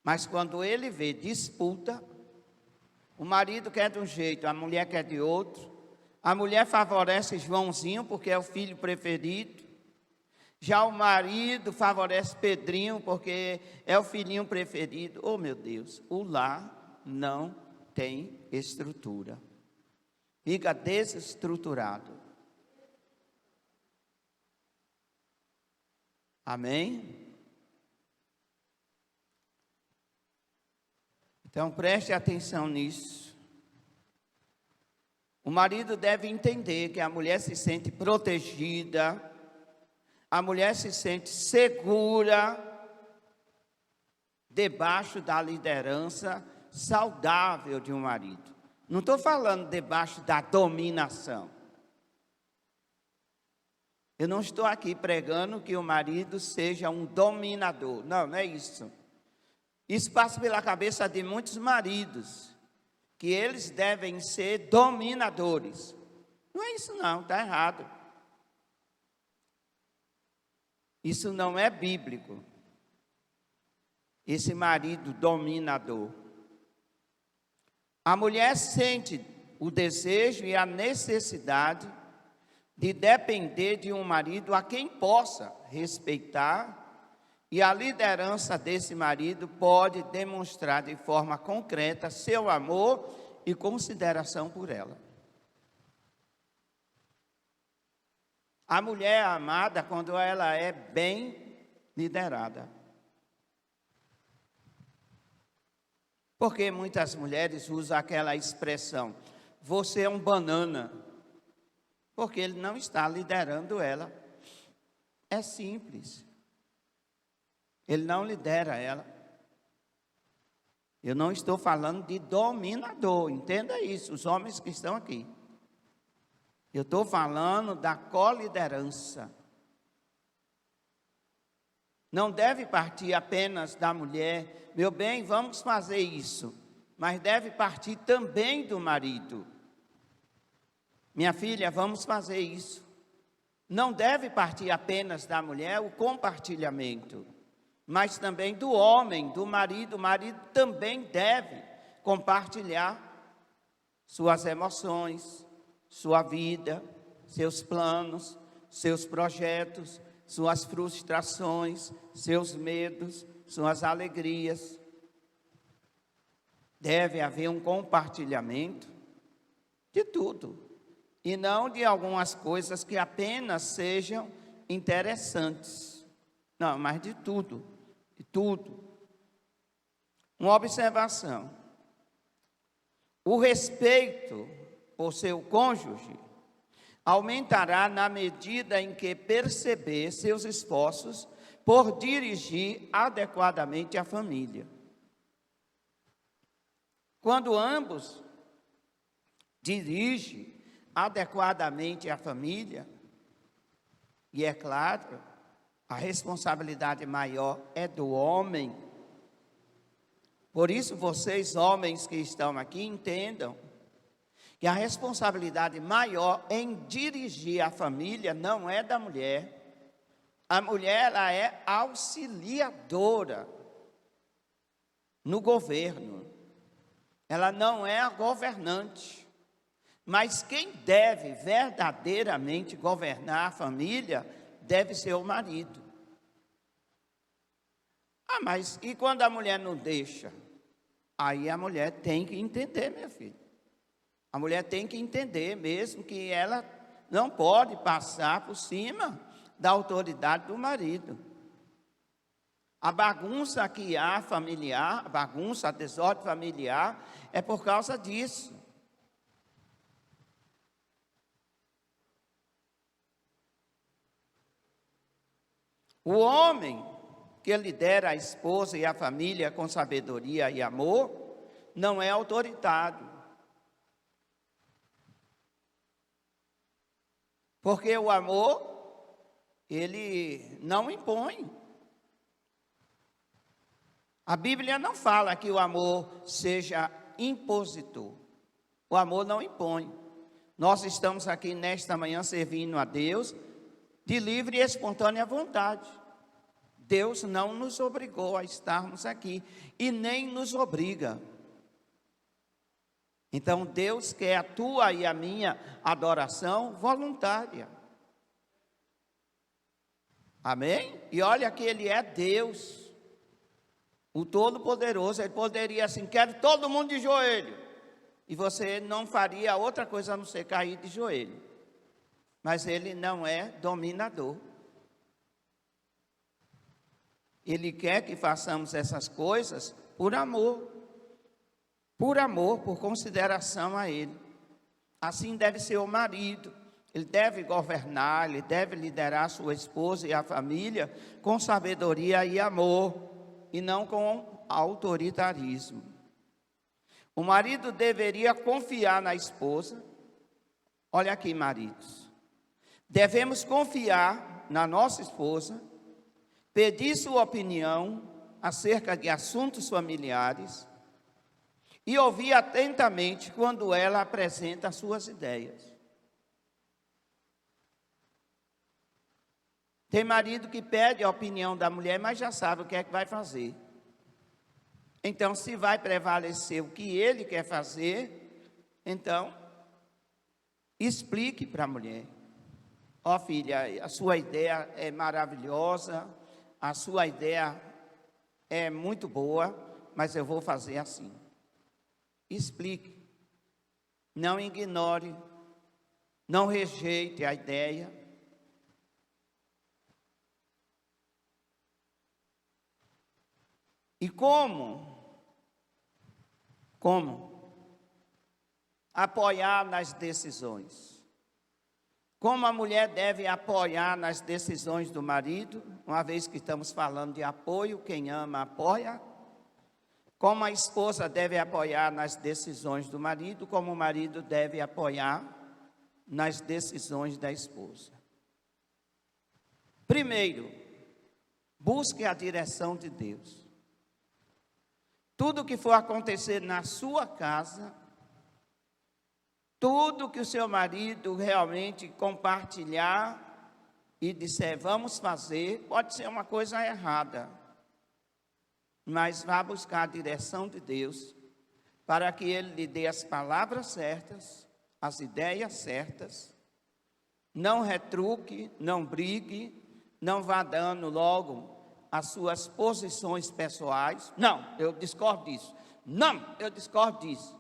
A: Mas quando ele vê disputa, o marido quer de um jeito, a mulher quer de outro. A mulher favorece Joãozinho porque é o filho preferido. Já o marido favorece Pedrinho porque é o filhinho preferido. Oh, meu Deus, o lar não tem estrutura. Fica desestruturado. Amém? Então preste atenção nisso. O marido deve entender que a mulher se sente protegida, a mulher se sente segura debaixo da liderança saudável de um marido. Não estou falando debaixo da dominação. Eu não estou aqui pregando que o marido seja um dominador. Não, não é isso. Isso passa pela cabeça de muitos maridos, que eles devem ser dominadores. Não é isso não, está errado. Isso não é bíblico. Esse marido dominador. A mulher sente o desejo e a necessidade de depender de um marido a quem possa respeitar, e a liderança desse marido pode demonstrar de forma concreta seu amor e consideração por ela. A mulher é amada quando ela é bem liderada. Porque muitas mulheres usam aquela expressão, você é um banana, porque ele não está liderando ela. É simples. Ele não lidera ela. Eu não estou falando de dominador, entenda isso, os homens que estão aqui. Eu estou falando da coliderança. Não deve partir apenas da mulher, meu bem, vamos fazer isso, mas deve partir também do marido. Minha filha, vamos fazer isso. Não deve partir apenas da mulher o compartilhamento, mas também do homem, do marido. O marido também deve compartilhar suas emoções, sua vida, seus planos, seus projetos, suas frustrações, seus medos, suas alegrias. Deve haver um compartilhamento de tudo, e não de algumas coisas que apenas sejam interessantes. Não, mas de tudo, de tudo. Uma observação: o respeito por seu cônjuge aumentará na medida em que perceber seus esforços por dirigir adequadamente a família. Quando ambos dirigem adequadamente a família, e é claro, a responsabilidade maior é do homem. Por isso, vocês, homens que estão aqui, entendam que a responsabilidade maior em dirigir a família não é da mulher. A mulher, ela é auxiliadora no governo. Ela não é a governante. Mas quem deve verdadeiramente governar a família deve ser o marido. Ah, mas e quando a mulher não deixa? Aí a mulher tem que entender, minha filha. A mulher tem que entender mesmo que ela não pode passar por cima da autoridade do marido. A bagunça que há familiar, a bagunça, a desordem familiar, é por causa disso. O homem que lidera a esposa e a família com sabedoria e amor não é autoritário. Porque o amor, ele não impõe. A Bíblia não fala que o amor seja impositor. O amor não impõe. Nós estamos aqui nesta manhã servindo a Deus de livre e espontânea vontade. Deus não nos obrigou a estarmos aqui e nem nos obriga. Então Deus quer a tua e a minha adoração voluntária. Amém? E olha que Ele é Deus, o Todo-Poderoso. Ele poderia assim, quero todo mundo de joelho. E você não faria outra coisa a não ser cair de joelho. Mas Ele não é dominador. Ele quer que façamos essas coisas por amor, por consideração a Ele. Assim deve ser o marido. Ele deve governar, ele deve liderar a sua esposa e a família com sabedoria e amor, e não com autoritarismo. O marido deveria confiar na esposa. Olha aqui, maridos. Devemos confiar na nossa esposa, pedir sua opinião acerca de assuntos familiares e ouvir atentamente quando ela apresenta as suas ideias. Tem marido que pede a opinião da mulher, mas já sabe o que é que vai fazer. Então, se vai prevalecer o que ele quer fazer, então, explique para a mulher. Ó filha, a sua ideia é maravilhosa, a sua ideia é muito boa, mas eu vou fazer assim. Explique. Não ignore, não rejeite a ideia. E como apoiar nas decisões? Como a mulher deve apoiar nas decisões do marido, uma vez que estamos falando de apoio, quem ama apoia. Como a esposa deve apoiar nas decisões do marido, como o marido deve apoiar nas decisões da esposa. Primeiro, Busque a direção de Deus. Tudo que for acontecer na sua casa, tudo que o seu marido realmente compartilhar e disser, vamos fazer, pode ser uma coisa errada, mas vá buscar a direção de Deus, para que Ele lhe dê as palavras certas, as ideias certas, não retruque, não brigue, não vá dando logo as suas posições pessoais. Não, eu discordo disso. Não, eu discordo disso.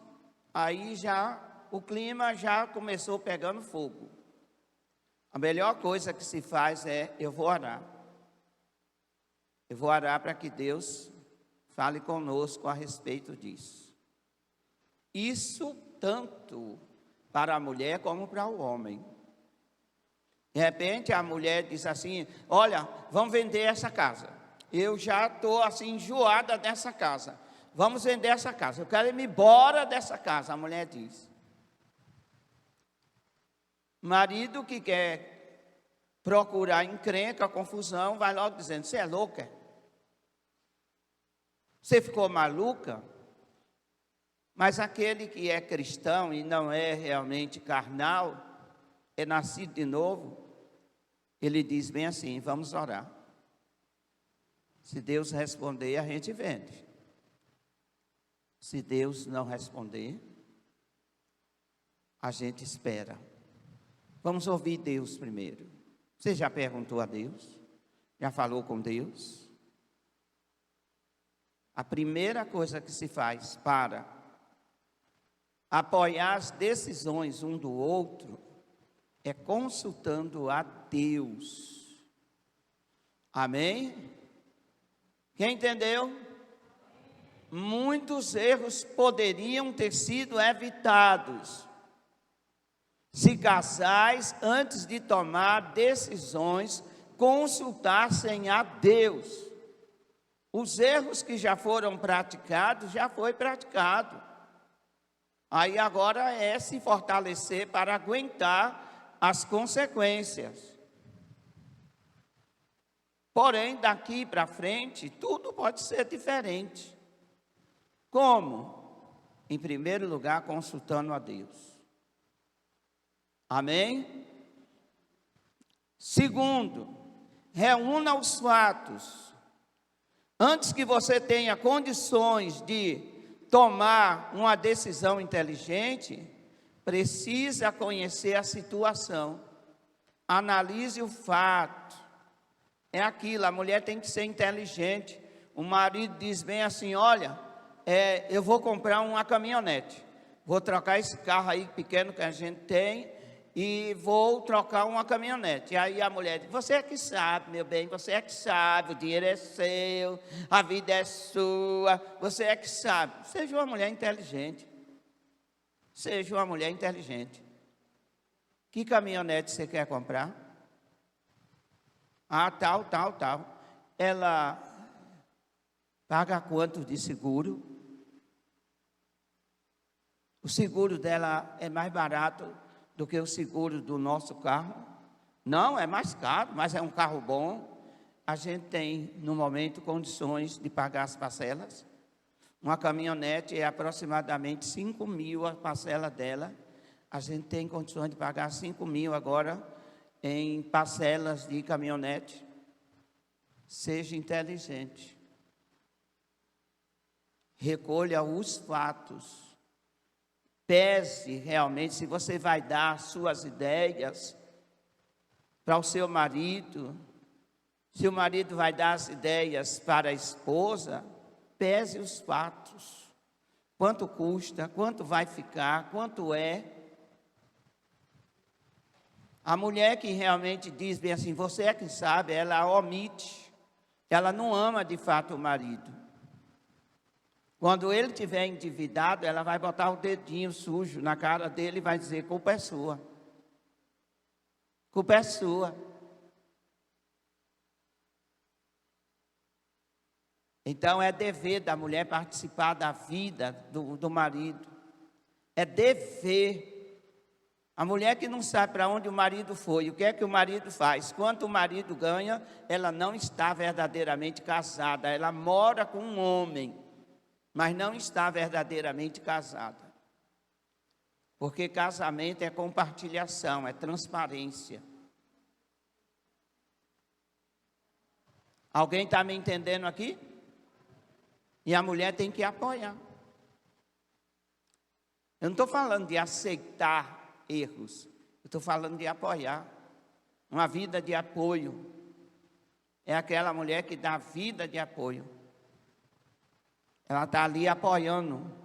A: Aí já, o clima já começou pegando fogo. A melhor coisa que se faz é, eu vou orar. Eu vou orar para que Deus fale conosco a respeito disso. Isso tanto para a mulher como para o homem. De repente a mulher diz assim, olha, vamos vender essa casa. Eu já estou assim enjoada dessa casa. Vamos vender essa casa. Eu quero ir embora dessa casa, a mulher diz. Marido que quer procurar encrenca, confusão, vai logo dizendo, você é louca? Você ficou maluca? Mas aquele que é cristão e não é realmente carnal, é nascido de novo, ele diz bem assim, vamos orar. Se Deus responder, a gente vende. Se Deus não responder, a gente espera. Vamos ouvir Deus primeiro. Você já perguntou a Deus? Já falou com Deus? A primeira coisa que se faz para apoiar as decisões um do outro é consultando a Deus. Amém? Quem entendeu? Muitos erros poderiam ter sido evitados se casais, antes de tomar decisões, consultassem a Deus. Os erros que já foram praticados, já foi praticado. Aí agora é se fortalecer para aguentar as consequências. Porém, daqui para frente, tudo pode ser diferente. Como? Em primeiro lugar, consultando a Deus. Amém? Segundo, reúna os fatos. Antes que você tenha condições de tomar uma decisão inteligente, precisa conhecer a situação. Analise o fato. É aquilo, a mulher tem que ser inteligente. O marido diz bem assim, olha, eu vou comprar uma caminhonete. Vou trocar esse carro aí pequeno que a gente tem e vou trocar uma caminhonete. E aí a mulher diz, você é que sabe, meu bem, você é que sabe, o dinheiro é seu, a vida é sua, você é que sabe. Seja uma mulher inteligente. Seja uma mulher inteligente. Que caminhonete você quer comprar? Ah, tal. Ela paga quanto de seguro? O seguro dela é mais barato do que o seguro do nosso carro? Não, é mais caro, mas é um carro bom. A gente tem, no momento, condições de pagar as parcelas. Uma caminhonete é aproximadamente 5 mil a parcela dela. A gente tem condições de pagar 5 mil agora em parcelas de caminhonete. Seja inteligente. Recolha os fatos. Pese realmente se você vai dar suas ideias para o seu marido, se o marido vai dar as ideias para a esposa, pese os fatos. Quanto custa, quanto vai ficar, quanto é. A mulher que realmente diz bem assim, você é que sabe, ela omite, ela não ama de fato o marido. Quando ele estiver endividado, ela vai botar o dedinho sujo na cara dele e vai dizer, culpa é sua. Culpa é sua. Então é dever da mulher participar da vida do marido. É dever. A mulher que não sabe para onde o marido foi, o que é que o marido faz, quanto o marido ganha, ela não está verdadeiramente casada. Ela mora com um homem, mas não está verdadeiramente casada. Porque casamento é compartilhação, é transparência. Alguém está me entendendo aqui? E a mulher tem que apoiar. Eu não estou falando de aceitar erros, eu estou falando de apoiar. Uma vida de apoio. É aquela mulher que dá vida de apoio. Ela está ali apoiando.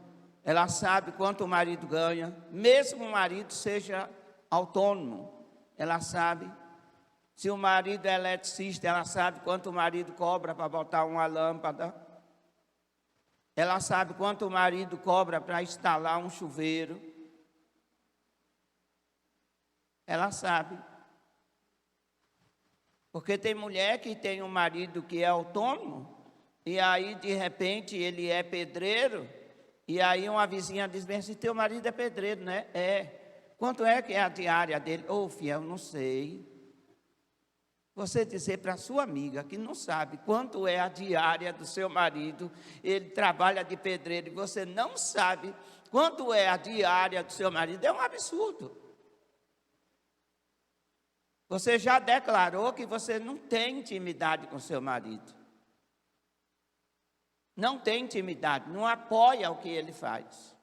A: Ela sabe quanto o marido ganha, mesmo o marido seja autônomo. Ela sabe. Se o marido é eletricista, ela sabe quanto o marido cobra para botar uma lâmpada. Ela sabe quanto o marido cobra para instalar um chuveiro. Ela sabe. Porque tem mulher que tem um marido que é autônomo, e aí de repente ele é pedreiro, e aí uma vizinha diz bem assim, teu marido é pedreiro, né? É. Quanto é que é a diária dele? Ô, fiel, não sei. Você dizer para a sua amiga que não sabe quanto é a diária do seu marido, ele trabalha de pedreiro, e você não sabe quanto é a diária do seu marido, é um absurdo. Você já declarou que você não tem intimidade com seu marido. Não tem intimidade, não apoia o que ele faz.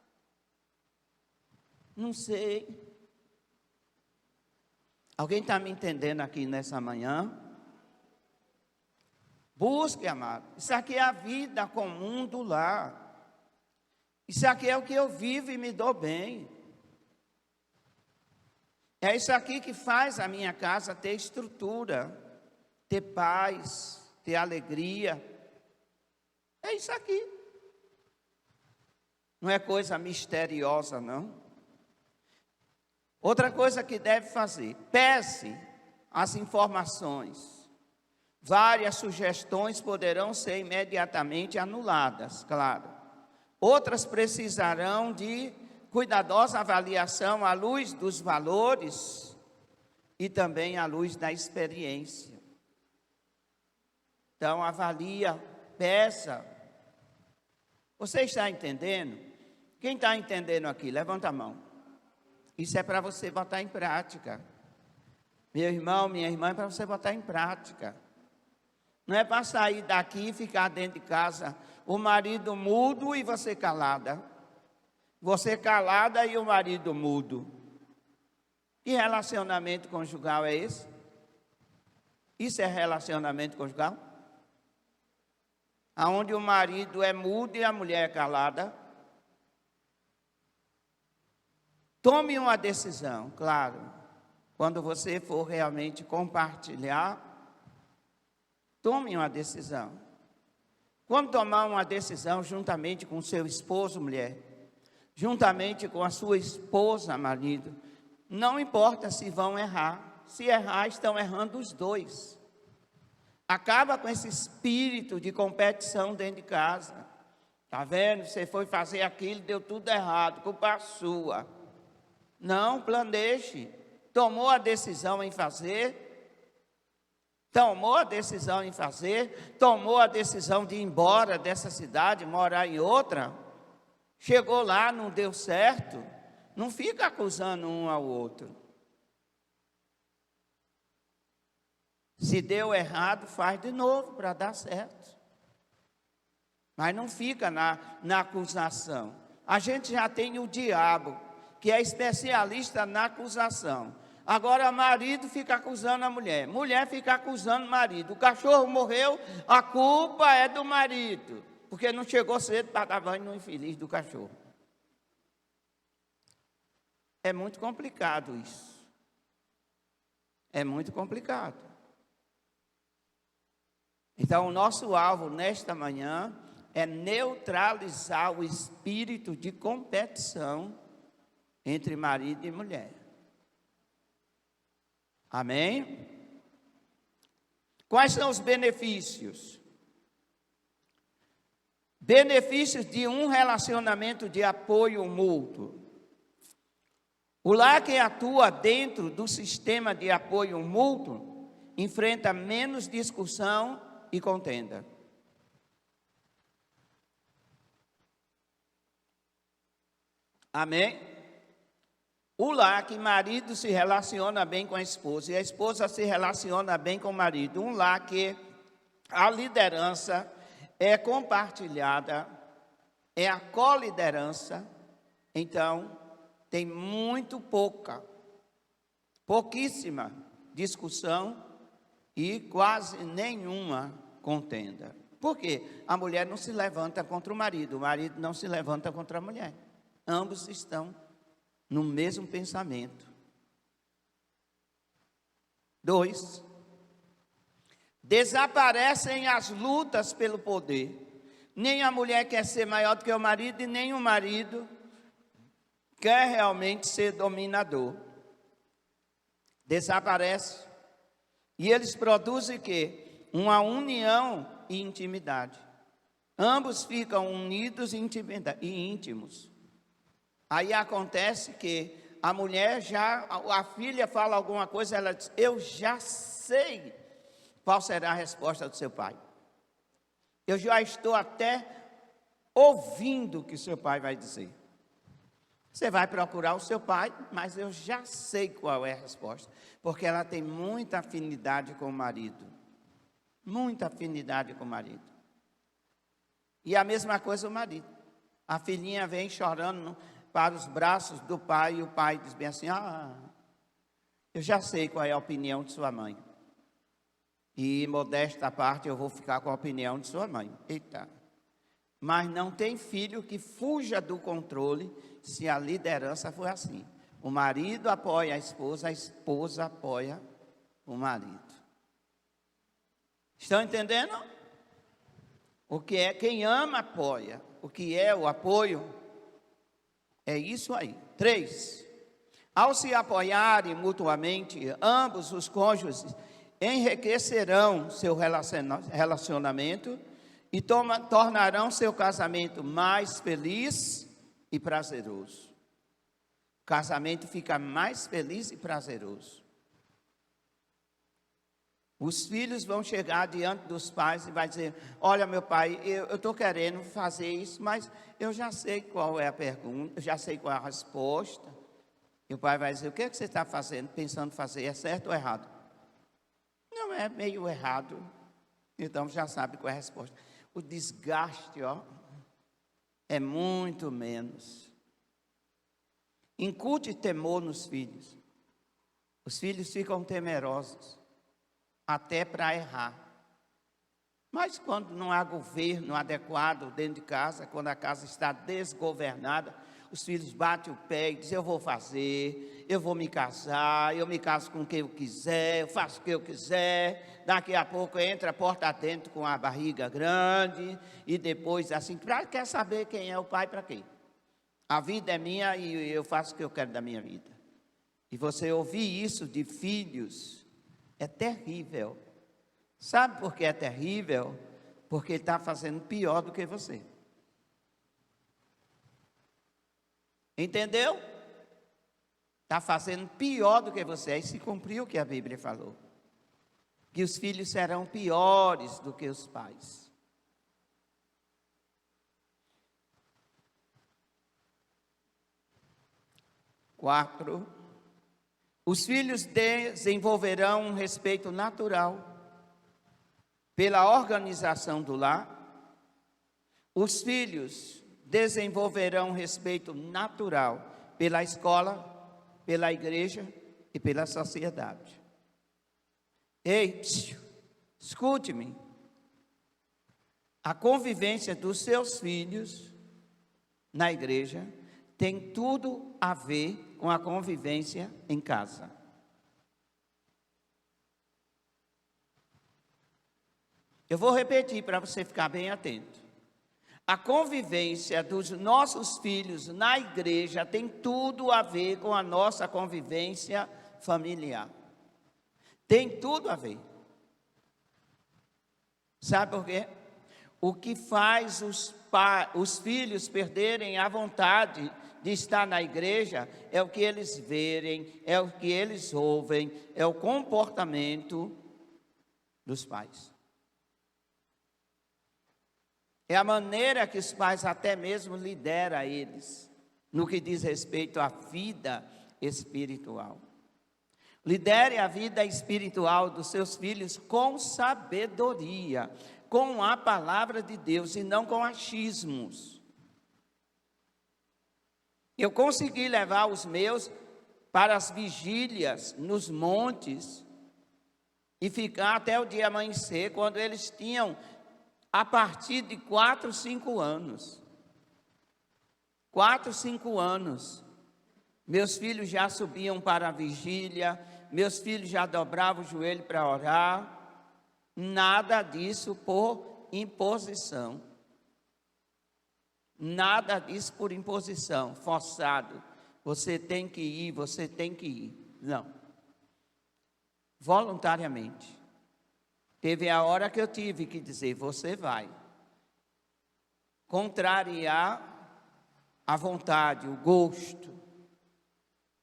A: Não sei. Alguém está me entendendo aqui nessa manhã? Busque, amado. Isso aqui é a vida comum do lar. Isso aqui é o que eu vivo e me dou bem. É isso aqui que faz a minha casa ter estrutura, ter paz, ter alegria. É isso aqui. Não é coisa misteriosa, não. Outra coisa que deve fazer, pese as informações. Várias sugestões poderão ser imediatamente anuladas, claro. Outras precisarão de cuidadosa avaliação à luz dos valores e também à luz da experiência. Então, avalia, peça. Você está entendendo? Quem está entendendo aqui? Levanta a mão. Isso é para você botar em prática. Meu irmão, minha irmã, é para você botar em prática. Não é para sair daqui e ficar dentro de casa, o marido mudo e você calada. Você calada e o marido mudo. Que relacionamento conjugal é esse? Isso é relacionamento conjugal? Onde o marido é mudo e a mulher é calada. Tome uma decisão, claro. Quando você for realmente compartilhar, tome uma decisão. Quando tomar uma decisão juntamente com seu esposo, mulher, juntamente com a sua esposa, marido, não importa se vão errar. Se errar, estão errando os dois. Acaba com esse espírito de competição dentro de casa. Está vendo? Você foi fazer aquilo, deu tudo errado, culpa sua. Não, planeje. Tomou a decisão em fazer. Tomou a decisão em fazer. Tomou a decisão de ir embora dessa cidade, morar em outra. Chegou lá, não deu certo. Não fica acusando um ao outro. Se deu errado, faz de novo para dar certo. Mas não fica na acusação. A gente já tem o diabo, que é especialista na acusação. Agora, marido fica acusando a mulher. Mulher fica acusando o marido. O cachorro morreu, a culpa é do marido. Porque não chegou cedo para dar banho no infeliz do cachorro. É muito complicado isso. É muito complicado. Então, o nosso alvo nesta manhã é neutralizar o espírito de competição entre marido e mulher. Amém? Quais são os benefícios? Benefícios de um relacionamento de apoio mútuo. O lar que atua dentro do sistema de apoio mútuo enfrenta menos discussão e contenda. Amém? O lar que marido se relaciona bem com a esposa e a esposa se relaciona bem com o marido. Um lar que a liderança é compartilhada, é a coliderança. Então, tem pouquíssima discussão e quase nenhuma contenda. Por quê? A mulher não se levanta contra o marido não se levanta contra a mulher. Ambos estão no mesmo pensamento. 2. Desaparecem as lutas pelo poder. Nem a mulher quer ser maior do que o marido e nem o marido quer realmente ser dominador. Desaparece. E eles produzem o quê? Uma união e intimidade. Ambos ficam unidos e íntimos. Aí acontece que a mulher a filha fala alguma coisa, ela diz, eu já sei qual será a resposta do seu pai. Eu já estou até ouvindo o que o seu pai vai dizer. Você vai procurar o seu pai, mas eu já sei qual é a resposta. Porque ela tem muita afinidade com o marido. Muita afinidade com o marido. E a mesma coisa o marido. A filhinha vem chorando para os braços do pai, e o pai diz bem assim, eu já sei qual é a opinião de sua mãe. E, modesta parte, eu vou ficar com a opinião de sua mãe. Eita. Mas não tem filho que fuja do controle se a liderança for assim. O marido apoia a esposa apoia o marido. Estão entendendo? O que é quem ama apoia. O que é o apoio? É isso aí. 3. Ao se apoiarem mutuamente, ambos os cônjuges enriquecerão seu relacionamento e tornarão seu casamento mais feliz e prazeroso. O casamento fica mais feliz e prazeroso. Os filhos vão chegar diante dos pais e vai dizer, olha meu pai, eu estou querendo fazer isso, mas eu já sei qual é a pergunta, eu já sei qual é a resposta. E o pai vai dizer, o que é que você está fazendo, pensando fazer, é certo ou errado? Não, é meio errado, então já sabe qual é a resposta. O desgaste, é muito menos. Incute temor nos filhos. Os filhos ficam temerosos. Até para errar. Mas quando não há governo adequado dentro de casa, quando a casa está desgovernada, os filhos batem o pé e dizem, eu vou fazer, eu vou me casar, eu me caso com quem eu quiser, eu faço o que eu quiser, daqui a pouco entra a porta dentro com a barriga grande, e depois assim, quer saber quem é o pai para quem? A vida é minha e eu faço o que eu quero da minha vida. E você ouvir isso de filhos, é terrível. Sabe por que é terrível? Porque ele está fazendo pior do que você. Entendeu? Está fazendo pior do que você. Aí se cumpriu o que a Bíblia falou. Que os filhos serão piores do que os pais. Quatro. Os filhos desenvolverão um respeito natural pela organização do lar. Os filhos desenvolverão um respeito natural pela escola, pela igreja e pela sociedade. Ei, escute-me. A convivência dos seus filhos na igreja tem tudo a ver com a convivência em casa. Eu vou repetir para você ficar bem atento. A convivência dos nossos filhos na igreja tem tudo a ver com a nossa convivência familiar. Tem tudo a ver. Sabe por quê? O que faz os filhos perderem a vontade de estar na igreja é o que eles verem, é o que eles ouvem, é o comportamento dos pais. É a maneira que os pais até mesmo lideram eles, no que diz respeito à vida espiritual. Lidere a vida espiritual dos seus filhos com sabedoria, com a palavra de Deus e não com achismos. Eu consegui levar os meus para as vigílias nos montes e ficar até o dia amanhecer, quando eles tinham a partir de 4, 5 anos. 4, 5 anos. Meus filhos já subiam para a vigília, meus filhos já dobravam o joelho para orar. Nada disso por imposição. Nada disso por imposição, forçado. Você tem que ir, você tem que ir. Não. Voluntariamente. Teve a hora que eu tive que dizer, você vai. Contrariar a vontade, o gosto.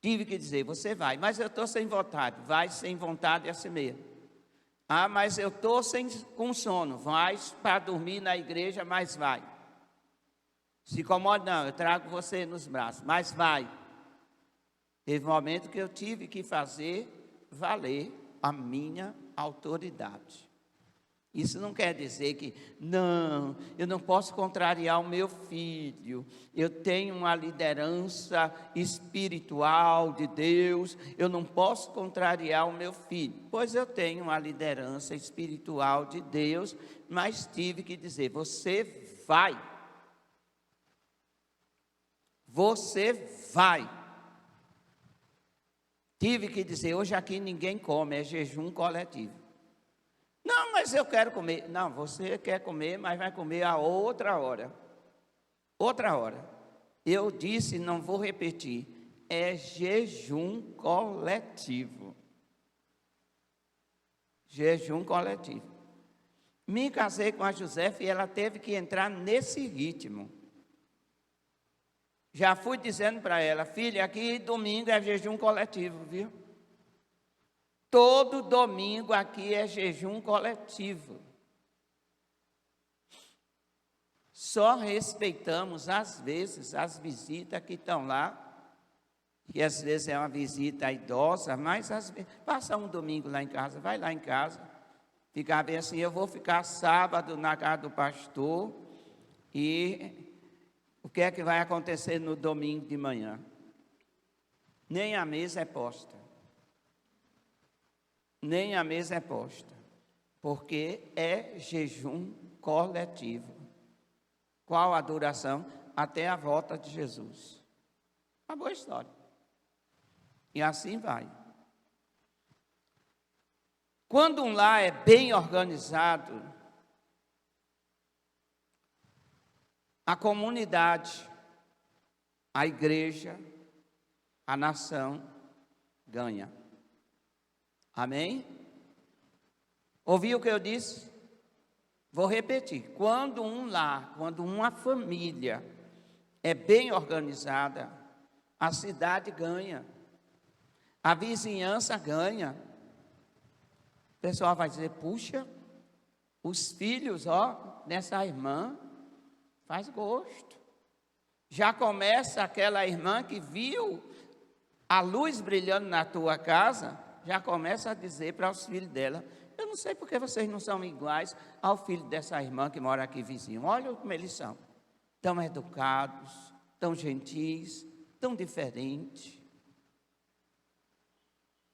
A: Tive que dizer, você vai. Mas eu estou sem vontade. Vai sem vontade assim mesmo. Ah, mas eu estou com sono. Vai para dormir na igreja, mas vai. Se incomoda, não, eu trago você nos braços, mas vai. Teve um momento que eu tive que fazer valer a minha autoridade. Isso não quer dizer que, não, eu não posso contrariar o meu filho. Eu tenho uma liderança espiritual de Deus, eu não posso contrariar o meu filho. Pois eu tenho uma liderança espiritual de Deus, mas tive que dizer, você vai. Você vai. Tive que dizer, hoje aqui ninguém come, é jejum coletivo. Não, mas eu quero comer. Não, você quer comer, mas vai comer a outra hora. Outra hora. Eu disse, não vou repetir, é jejum coletivo. Jejum coletivo. Me casei com a Josefa e ela teve que entrar nesse ritmo. Já fui dizendo para ela, filha, aqui domingo é jejum coletivo, viu? Todo domingo aqui é jejum coletivo. Só respeitamos, às vezes, as visitas que estão lá, que às vezes é uma visita idosa, mas às vezes, passa um domingo lá em casa, vai lá em casa, ficar bem assim, eu vou ficar sábado na casa do pastor, e o que é que vai acontecer no domingo de manhã? Nem a mesa é posta. Nem a mesa é posta, porque é jejum coletivo. Qual a duração? Até a volta de Jesus. Uma boa história. E assim vai. Quando um lar é bem organizado, a comunidade, a igreja, a nação ganha. Amém? Ouviu o que eu disse? Vou repetir. Quando um lar, quando uma família é bem organizada, a cidade ganha, a vizinhança ganha. O pessoal vai dizer, puxa, os filhos, dessa irmã, faz gosto. Já começa aquela irmã que viu a luz brilhando na tua casa, já começa a dizer para os filhos dela, eu não sei porque vocês não são iguais ao filho dessa irmã que mora aqui vizinho. Olha como eles são. Tão educados, tão gentis, tão diferentes.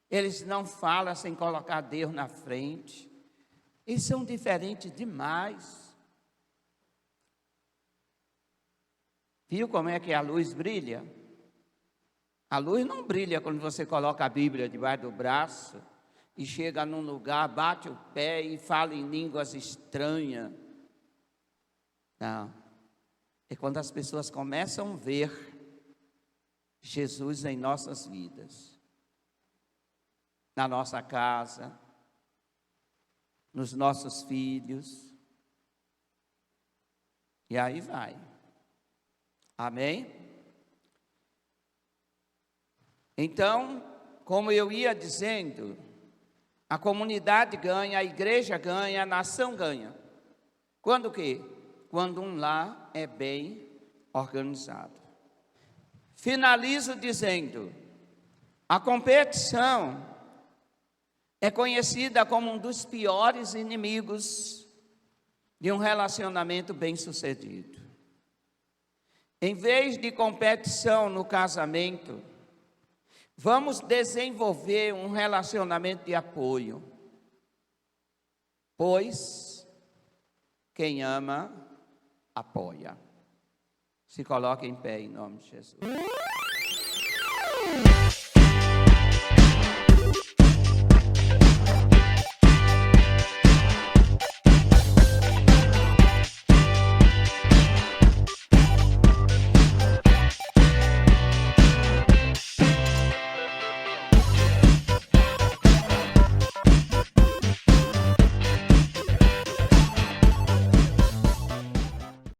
A: Eles não falam sem colocar Deus na frente. Eles são diferentes demais. Viu como é que a luz brilha? A luz não brilha quando você coloca a Bíblia debaixo do braço e chega num lugar, bate o pé e fala em línguas estranhas. Não. É quando as pessoas começam a ver Jesus em nossas vidas. Na nossa casa, nos nossos filhos. E aí vai. Amém? Então, como eu ia dizendo, a comunidade ganha, a igreja ganha, a nação ganha. Quando o quê? Quando um lar é bem organizado. Finalizo dizendo, a competição é conhecida como um dos piores inimigos de um relacionamento bem-sucedido. Em vez de competição no casamento, vamos desenvolver um relacionamento de apoio, pois quem ama, apoia. Se coloque em pé em nome de Jesus.